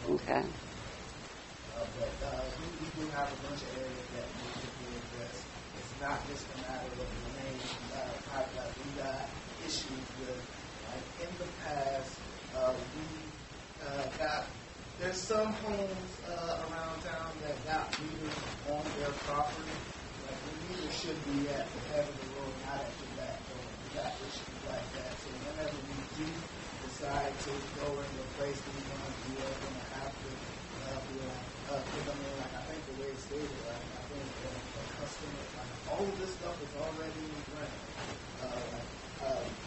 Okay. But we do have a bunch of areas that need to be addressed. It's not just a matter of the main pipeline. We got issues with, like in the past, there's some homes around town that got meters on their property. Like the meter should be at the head of the road, not at the back door. We got issues like that. So whenever we do decide to go and replace these ones, we are going to have to be like, because I mean, like I think the way it's stated, like I think the customer, like all of this stuff is already running.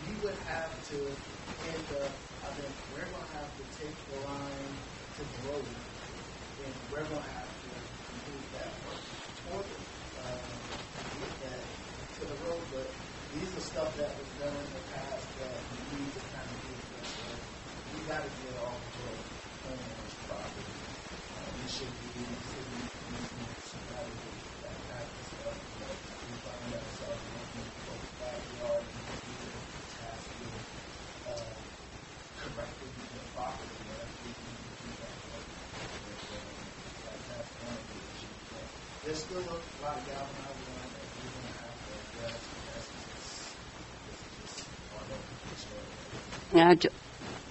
You would have to end up, I think we're going to have to we're going to have to complete that work for them, get that to the road. But these are stuff that was done in the past that we need to kind of get this. We got to get all the road homeowners property. We should be city easements rather than that type of stuff. But we find ourselves looking for the backyard and the task with correcting the property that we can do that work. That's one of the issues. But there's still a lot of galvanized line that we're going to have to address. That's just part of the story.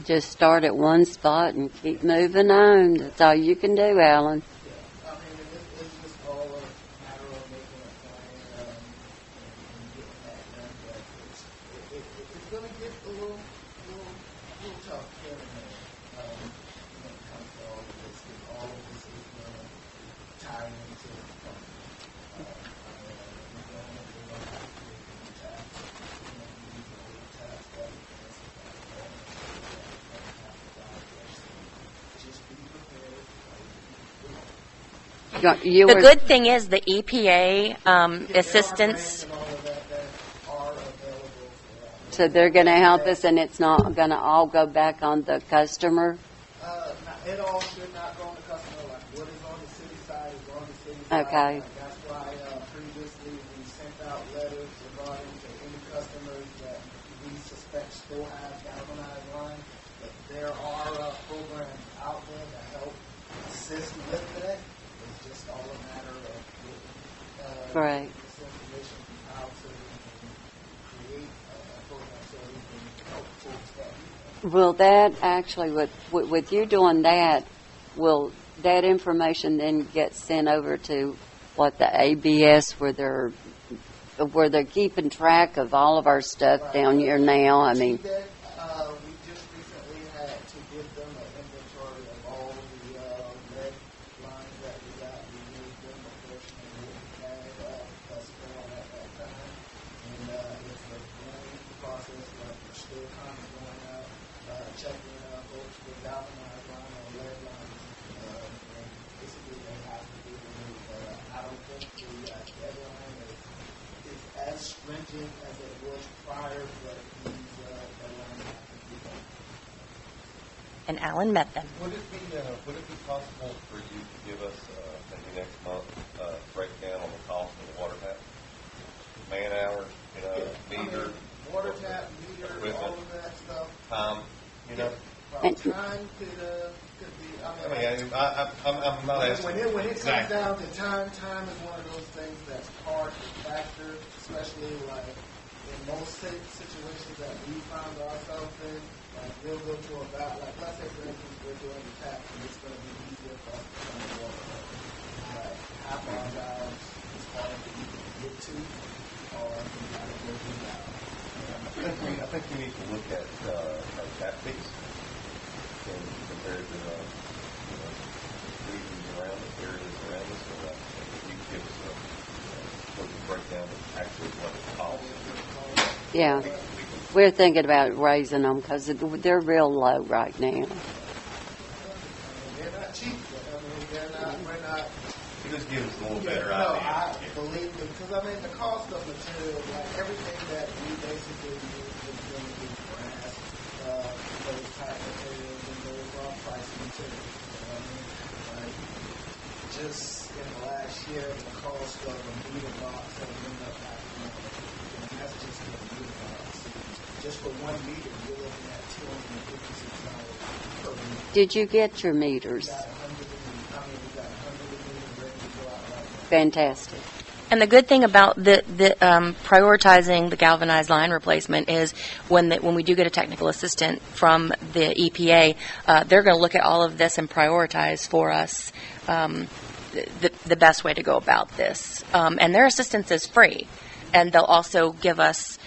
Just start at one spot and keep moving on. That's all you can do, Alan. Yeah, I mean, it's just all a matter of making a plan and getting that done. But it's going to get a little tough here and there when it comes to all of this. Because all of this is going to tie into the plan. We're going to have to create new tabs. These are old tabs that we can just be prepared. The good thing is the EPA assistance. And all of that are available for us. So they're going to help us, and it's not going to all go back on the customer? It all should not go on the customer. Like what is on the city side is on the city side. Okay. Like that's why previously we sent out letters regarding to any customers that we suspect still have galvanized line. But there are programs out there that help assist with that. It's just all a matter of getting Right. this information out so we can create a program so we can help folks that need it. Will that actually, with you doing that, will that information then get sent over to what the ABS where they're keeping track of all of our stuff down here now? I mean, We just recently had to give them an inventory of all the red lines that we got. We moved them a portion of what we had us on at that time. And it's a going process, like we're still kind of going out, checking folks with galvanized line or lead lines. And basically they have to be removed. I don't think the deadline is as stringent as it was prior, but these deadlines have to be done. And Alan met them. Would it be possible for you to give us, maybe next month, breakdown on the cost of the water tap? Man hours, meter. Water tap, meter, equipment, all of that stuff. time, Well, time could be, I'm not asking. When it comes exactly. down to time is one of those things that's hard to factor, especially like in most situations that we found ourselves in. Like we'll go to about, like let's say for instance we're doing the tap and it's going to be easier for us to turn the water on. Like half our guys is hard to either get to or we got to go do that. I think we need to look at our tap fees and compare it to regions around us, areas around us. So if you could give us a breakdown of actually what it costs. yeah. We're thinking about raising them because they're real low right now. They're not cheap, but we're not. It just gives us a little better No, idea. I believe it, because the cost of material, like everything that we basically use is going to be brass, those type of materials, and those are pricey materials. Like, just in the last year, the cost of a meter box has been up by and that's just for the meter box. Just for 1 meter, you're looking at $256 per meter. Did you get your meters? We got 100 meters ready to go out right now. Fantastic. And the good thing about the prioritizing the galvanized line replacement is when we do get a technical assistant from the EPA, they're going to look at all of this and prioritize for us the best way to go about this. And their assistance is free. And they'll also give us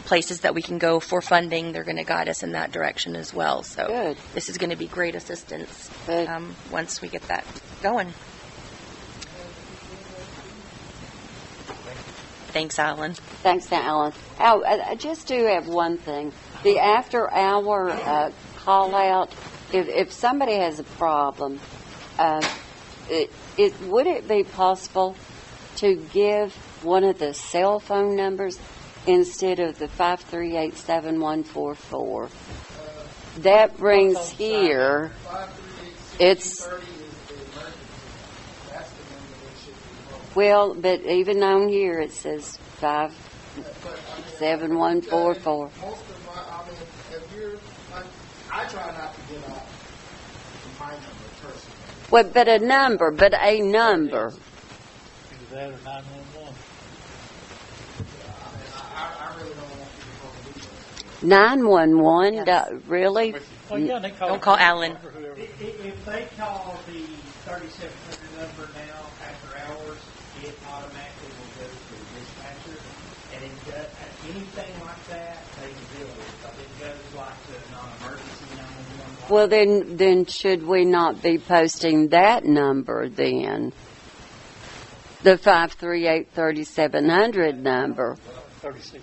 places that we can go for funding. They're going to guide us in that direction as well. So Good. This is going to be great assistance Good. once we get that going. Thanks, Alan. Thanks, Alan. Al, I just do have one thing. The after-hour call-out, if somebody has a problem, would it be possible to give one of the cell phone numbers instead of the 538-7144? That rings here. 538-6030 It's is the emergency. That's the number that should be called. well, but even on here it says 57144. Most of my, if you're, like, I try not to give out my number personally. Well, but a number. Either that or 911. I really don't want you to call the legal. 911. Yes. Really? Oh, yeah, they Don't call Alan. or whoever. If they call the 3700 number now after hours, it automatically will go to the dispatcher, and it does, anything like that, they can deal with. If it goes like to non-emergency 911. Well, then should we not be posting that number then? The 538-3700 number. 36.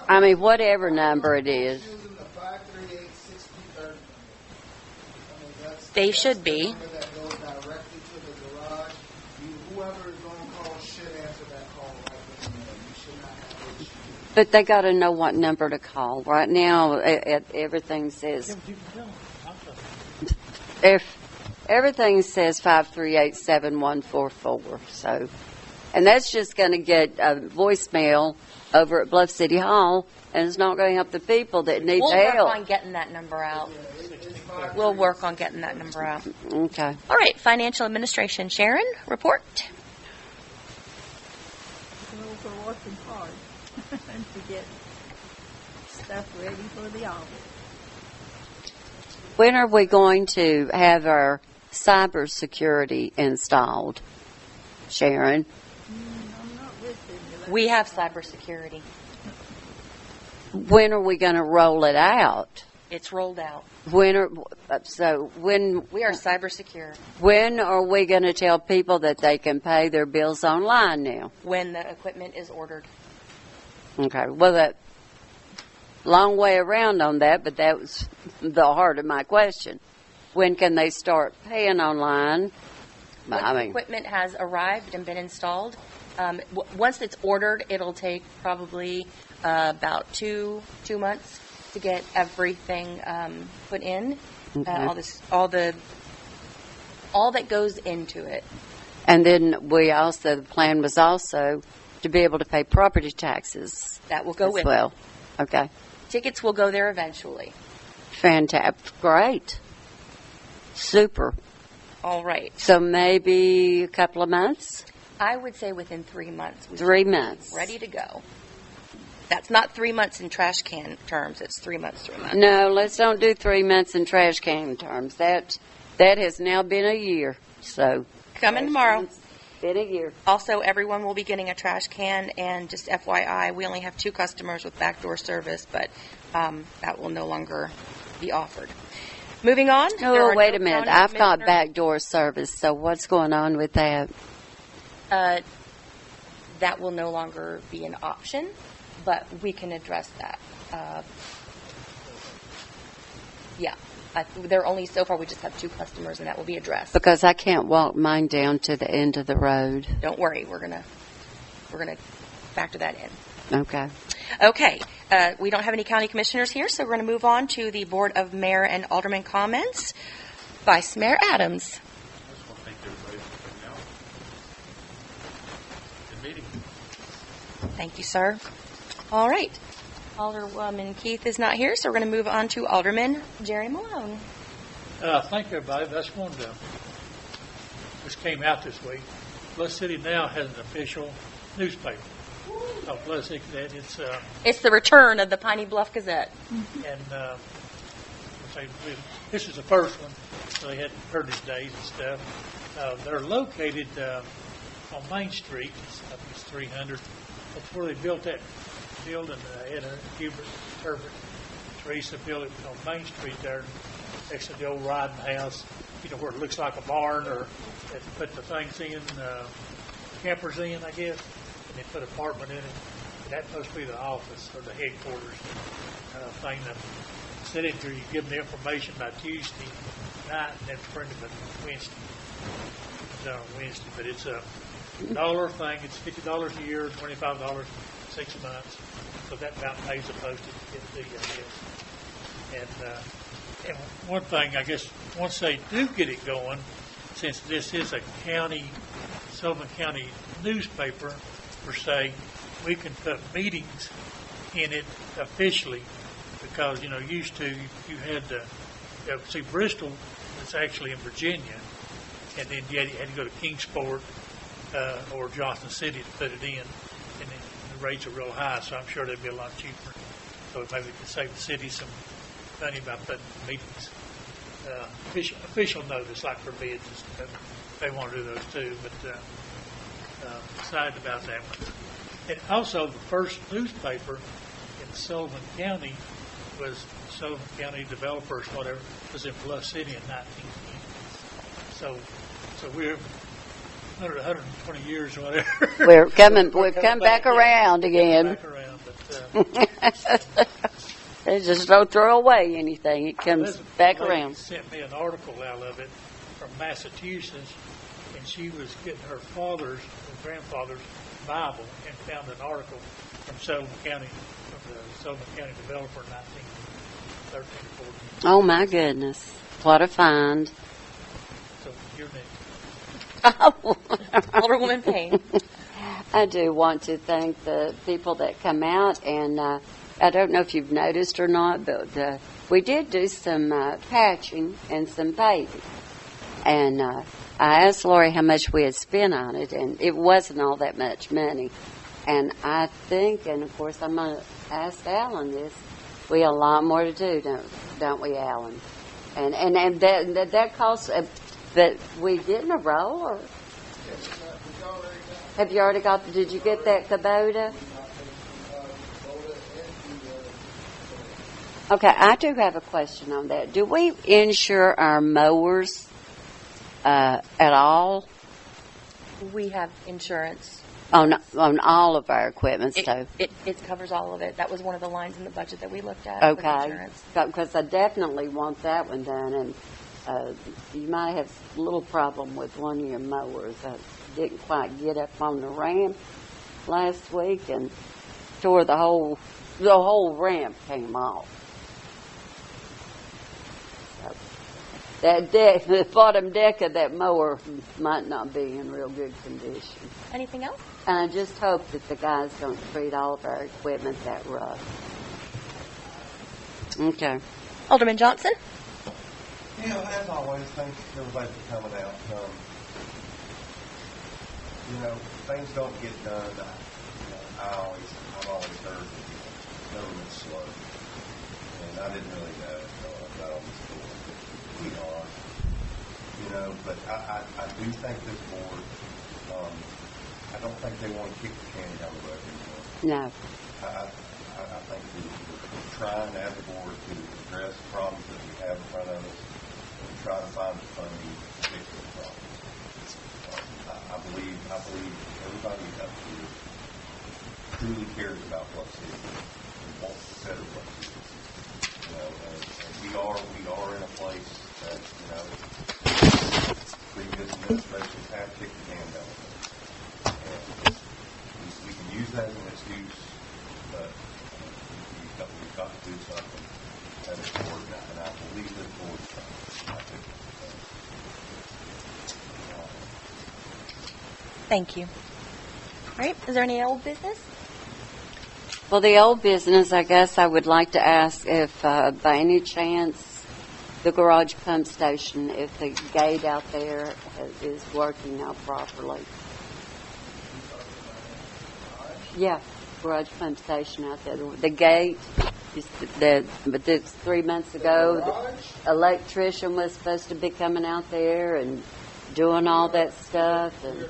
I mean, whatever number it is. Using the 538-6030 number. They should be. That's the number that goes directly to the garage. Whoever is going to call should answer that call right then and there. You should not have issues. But they got to know what number to call. Right now, everything says Yeah, but you can tell them. I'll tell them. if everything says 538-7144. So, and that's just going to get a voicemail over at Bluff City Hall, and it's not going to help the people that need We'll the work help. on getting that number out. We'll work on getting that number out. Okay. All right, Financial Administration. Sharon, report. We're working hard to get stuff ready for the audit. When are we going to have our cybersecurity installed, Sharon? I'm not with you. We have cybersecurity. When are we going to roll it out? It's rolled out. When We are cyber secure when are we going to tell people that they can pay their bills online now? when the equipment is ordered. Okay. Well, that long way around on that, but that was the heart of my question. When can they start paying online? Once the equipment has arrived and been installed, once it's ordered, it'll take probably about two months to get everything put in. Okay. All that goes into it. And then the plan was also to be able to pay property taxes That will go as with well. Okay. it. Tickets will go there eventually. Fantastic. Great. Super. All right. So maybe a couple of months? I would say within 3 months. We 3 should be months. Ready to go. That's not 3 months in trash can terms. It's 3 months, 3 months. No, let's don't do 3 months in trash can terms. That has now been a year. So Coming tomorrow. been a year. Also, everyone will be getting a trash can, and just FYI, we only have 2 customers with backdoor service, but that will no longer be offered. Moving on. there Oh, are wait no a minute. county I've got commissioners. backdoor service. So what's going on with that? That will no longer be an option, but we can address that. There are only, so far, we just have 2 customers, and that will be addressed. Because I can't walk mine down to the end of the road. Don't worry, we're gonna factor that in. Okay. Okay, we don't have any county commissioners here, so we're going to move on to the Board of Mayor and Alderman comments. Vice Mayor Adams. I just want to thank everybody for coming out. Good meeting. Thank you, sir. All right. Alderwoman Keith is not here, so we're going to move on to Alderman Jerry Malone. Thank you, everybody. That's one this came out this week. Bluff City now has an official newspaper. Bluff City, It's the return of the Piney Bluff Gazette. and this is the first one. So they had Heritage Days and stuff. They're located on Main Street. I think it's 300. That's where they built that building. Ed Hubert, Herbert, Teresa built it on Main Street there next to the old riding house. You know, where it looks like a barn, or they put the things in, campers in, I guess, and they put an apartment in it. And that's supposed to be the office or the headquarters thing. The sit in here, you give them the information by Tuesday night, and then print it by Wednesday. It's done on Wednesday, but it's a dollar thing. It's $50 a year, $25 6 months. So that about pays the postage to get the, I guess. And one thing, I guess, once they do get it going, since this is a county, Sullivan County newspaper per se, we can put meetings in it officially, because, used to, you had to, see, Bristol is actually in Virginia, and then you had to go to Kingsport or Johnson City to put it in, and then the rates are real high, so I'm sure they'd be a lot cheaper. So maybe we could save the city some money by putting meetings, official notice, like for bids, and stuff. They want to do those too, but excited about that one. And also, the first newspaper in Sullivan County was Sullivan County Developers, whatever, was in Bluff City in 1910. So we're 120 years or whatever. We've come back around again. Back around, but, They just don't throw away anything. It comes back around. Sent me an article out of it from Massachusetts, and she was getting her grandfather's Bible, and found an article from Sullivan County, from the Sullivan County developer in 1913 or 14. Oh my goodness. What a find. So you're next. Alderwoman Payne. I do want to thank the people that come out, and I don't know if you've noticed or not, but we did do some patching and some paving. And I asked Lori how much we had spent on it, and it wasn't all that much money. And I think, and of course I'm going to ask Alan this, we have a lot more to do, don't we, Alan? And that costs, but we get in a row, or? Have you already got, did you get that Kubota? Okay, I do have a question on that. Do we insure our mowers at all? We have insurance. On all of our equipment, so. It covers all of it. That was one of the lines in the budget that we looked at. Okay. Insurance. Because I definitely want that one done, and you might have a little problem with one of your mowers. I didn't quite get up on the ramp last week and tore the whole ramp came off. The bottom deck of that mower might not be in real good condition. Anything else? And I just hope that the guys don't treat all of our equipment that rough. Okay. Alderman Johnson? As always, thanks everybody for coming out. Things don't get done. I've always heard that government's slow. And I didn't really know until I got on this board that we are. But I do think this board, I don't think they want to kick the can down the road anymore. No. I think we're trying as a board to address the problems that we have in front of us and try to find the funding to fix the problems. I believe everybody up here truly cares about Bluff City and wants to better Bluff City. And we are in a place that, previous administrations have kicked the can down the road. And we can use that as an excuse, but we've got to do something as a board, and I believe this board is trying. I think Thank you. All right. Is there any old business? Well, the old business, I guess I would like to ask if, by any chance, the garage pump station, if the gate out there is working now properly. Yeah, garage pump station out there. The gate, but this 3 months ago, the electrician was supposed to be coming out there and doing all that stuff. And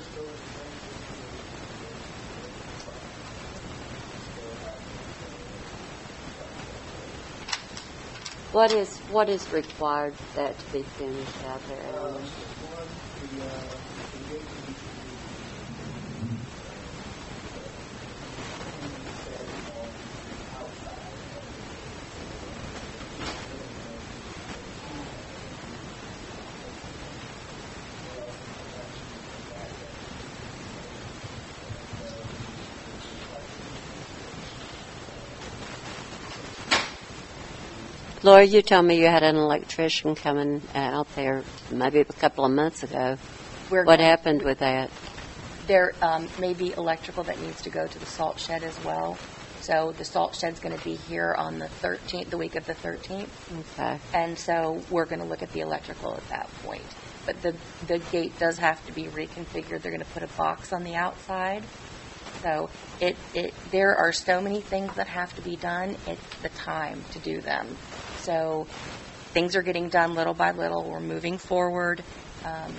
what is required for that to be finished out there, Alan? Laura, you told me you had an electrician coming out there maybe a couple of months ago. We're What going- happened with that? There may be electrical that needs to go to the salt shed as well. So the salt shed's going to be here on the 13th, the week of the 13th. Okay. And so we're going to look at the electrical at that point. But the gate does have to be reconfigured. They're going to put a box on the outside. So there are so many things that have to be done. It's the time to do them. So things are getting done little by little. We're moving forward.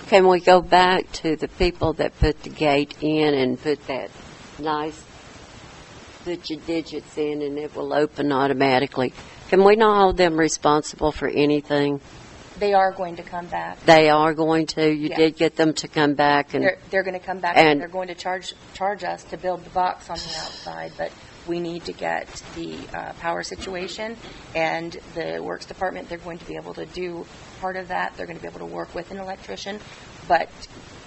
Can we go back to the people that put the gate in and put that nice, put your digits in and it will open automatically? Can we not hold them responsible for anything? They are going to come back. They are going to. You Yes. did get them to come back, and They're going to come back and- and they're going to charge us to build the box on the outside, but we need to get the power situation and the works department. They're going to be able to do part of that. They're going to be able to work with an electrician, but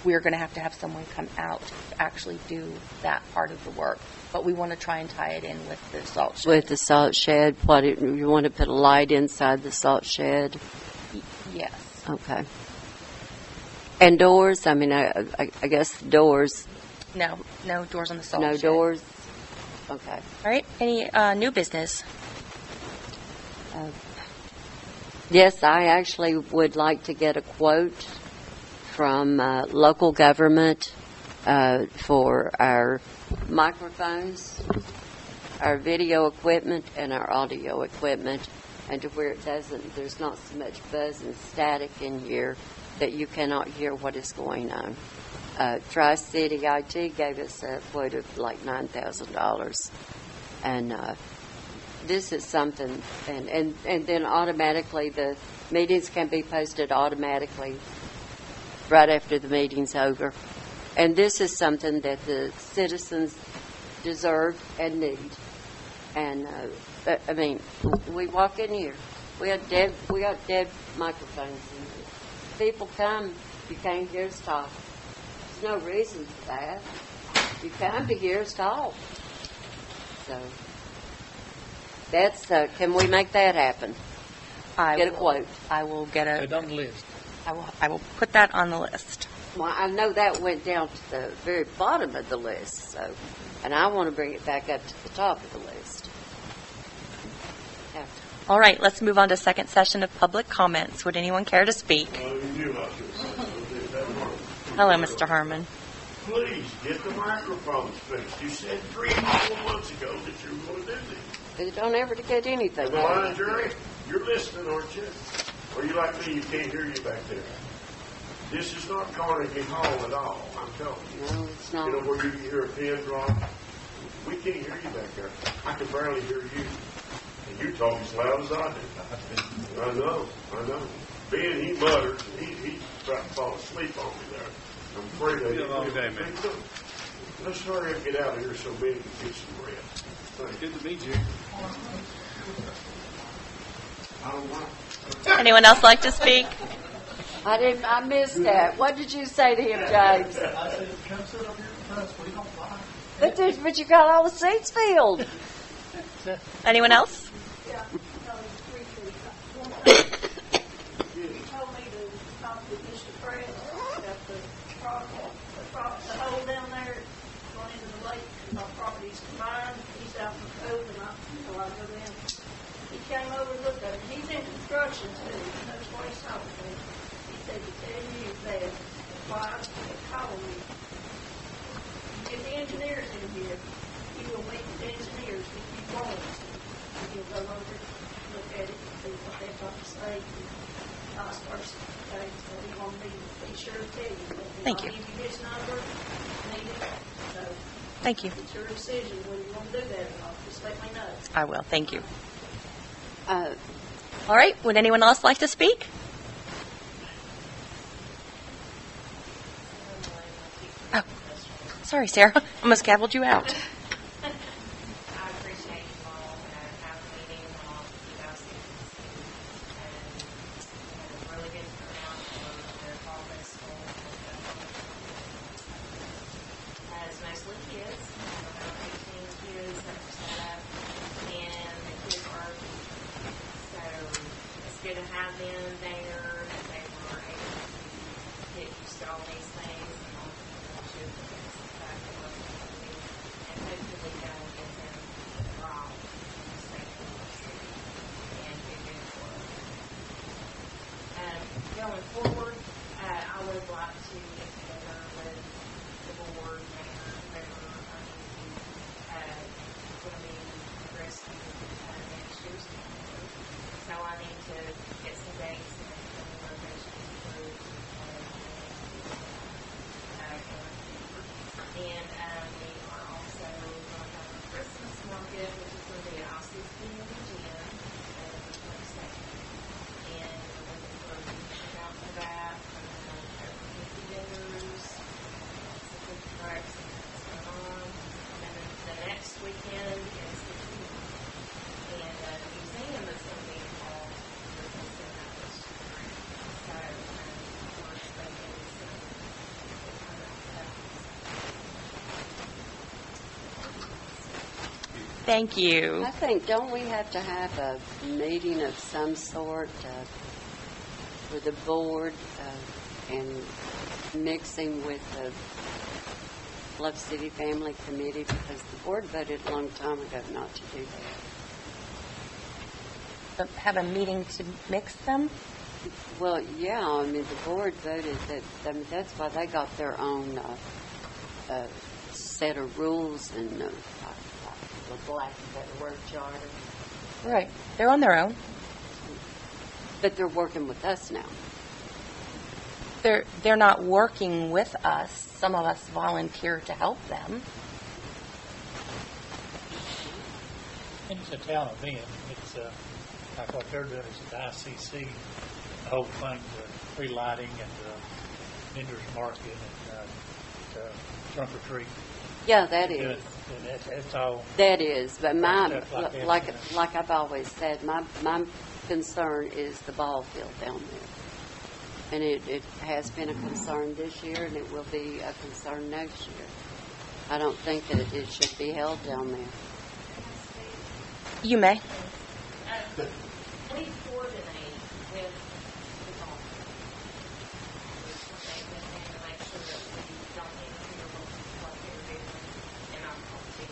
we're going to have someone come out to actually do that part of the work. But we want to try and tie it in with the salt shed. with the salt shed, you want to put a light inside the salt shed? Yes. Okay. And doors? I mean, I guess doors. No doors on the salt No shed. doors. Okay. All right. Any new business? Yes, I actually would like to get a quote from local government for our microphones, our video equipment, and our audio equipment, and to where there's not so much buzz and static in here that you cannot hear what is going on. Tri-City IT gave us a quote of like $9,000, and this is something, and then automatically the meetings can be posted automatically right after the meeting's over. And this is something that the citizens deserve and need. And I mean, we walk in here, we got dead microphones in here. People come, you can't hear us talk. There's no reason for that. You come to hear us talk. So that's can we make that happen? Get a quote. I will get a. Put it on the list. I will put that on the list. Well, I know that went down to the very bottom of the list, so, and I want to bring it back up to the top of the list. Yeah. All right, let's move on to second session of public comments. Would anyone care to speak? Hello, Mr. Herman. Please, get the microphones fixed. You said 3 or 4 months ago that you were going to do this. They don't ever to get anything. Am I lying, Jerry? You're listening, aren't you? Or you like me, you can't hear you back there. This is not Carnegie Hall at all, I'm telling you. No, it's not. You know where you can hear a pin drop? We can't hear you back there. I can barely hear you. And you talk as loud as I do. I know. Ben, he mutters, and he tried to fall asleep on me there. I'm afraid of you. Good day, man. Let's hurry up and get out of here so Ben can get some rest. Thank you. Good to meet you. I don't want. Anyone else like to speak? I missed that. What did you say to him, James? I said, come sit up here with us. We don't lie. But you got all the seats filled. Anyone else? Yeah, briefly. One thing, he told me to talk to Mr. Fred about the hole down there going into the lake, and our property's combined. He's out in the cove, and I go down. He came over and looked at it. He's in construction too. He knows what he's talking about. He said to tell you that why call me. Get the engineers in here. He will meet with the engineers if you want us to. He'll go over, look at it, and see what they've got to say, and vice versa. Okay, so he won't be sure to tell you. Thank you. I'll give you his number, need it. So Thank you. it's your decision whether you want to do that or not. Just let me know. I will. Thank you. Uh, All right. Would anyone else like to speak? Oh, sorry, Sarah. Almost gavelled you out. I appreciate you all having a meeting on 2016 and really good turnout for their public school. It's mostly kids, about 18 kids that were set up, and the kids are, so by then there that they were able to get used to all these things and all the should back and hopefully that will get them involved in the state industry and do good for us. Going forward, I would like to get together with the board, mayor, whoever going to be addressing next year's calendar. So I need to get some dates and some locations approved. And we are also going to have a Christmas market, which is going to be at Austin's Community Gym on the 22nd. And we're looking for a big out for that. Over 50 vendors, some food trucks, and what's going on. And then the next weekend is the museum. And the museum is going to be involved with this and that this year. So we're expecting some come out of that. Thank you. I think, don't we have to have a meeting of some sort with the board and mixing with the Bluff City Family Committee, because the board voted a long time ago not to do that. Have a meeting to mix them? Well, yeah, I mean, the board voted that, I mean, that's why they got their own set of rules and, for lack of a better word, charter. Right. They're on their own. But they're working with us now. They're not working with us. Some of us volunteer to help them. And it's a town event. It's like what they're doing is at ICC, the whole thing, the tree lighting and the vendors market and trunk or treat. Yeah, that is. And that's all. That is, but my, Stuff like that. like I've always said, my concern is the ball field down there. And it has been a concern this year, and it will be a concern next year. I don't think that it should be held down there. You may. We coordinate with the golf. And make sure that we don't interfere with what they're doing and our policy.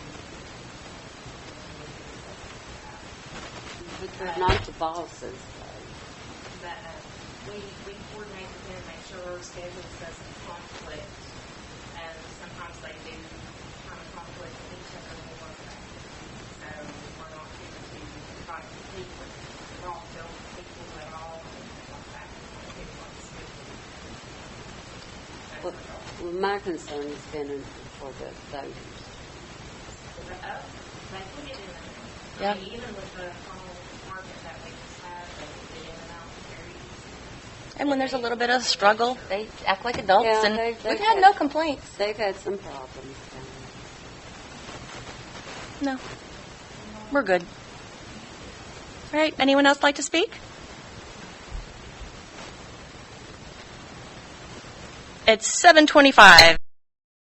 But they're not the bosses, though. But we coordinate with them, make sure our schedules doesn't conflict. And sometimes they do kind of conflict with each other when we work back. So we're not here to try to compete with the golf field people at all and like that. Well, my concern has been for the voters. They put it in there. Yeah. I mean, even with the fall market that we just had, they put it in and out very easy. And when there's a little bit of struggle, they act like adults, Yeah, and they've we've had no complaints. They've had some problems down there. No. We're good. All right. Anyone else like to speak? It's 7:25.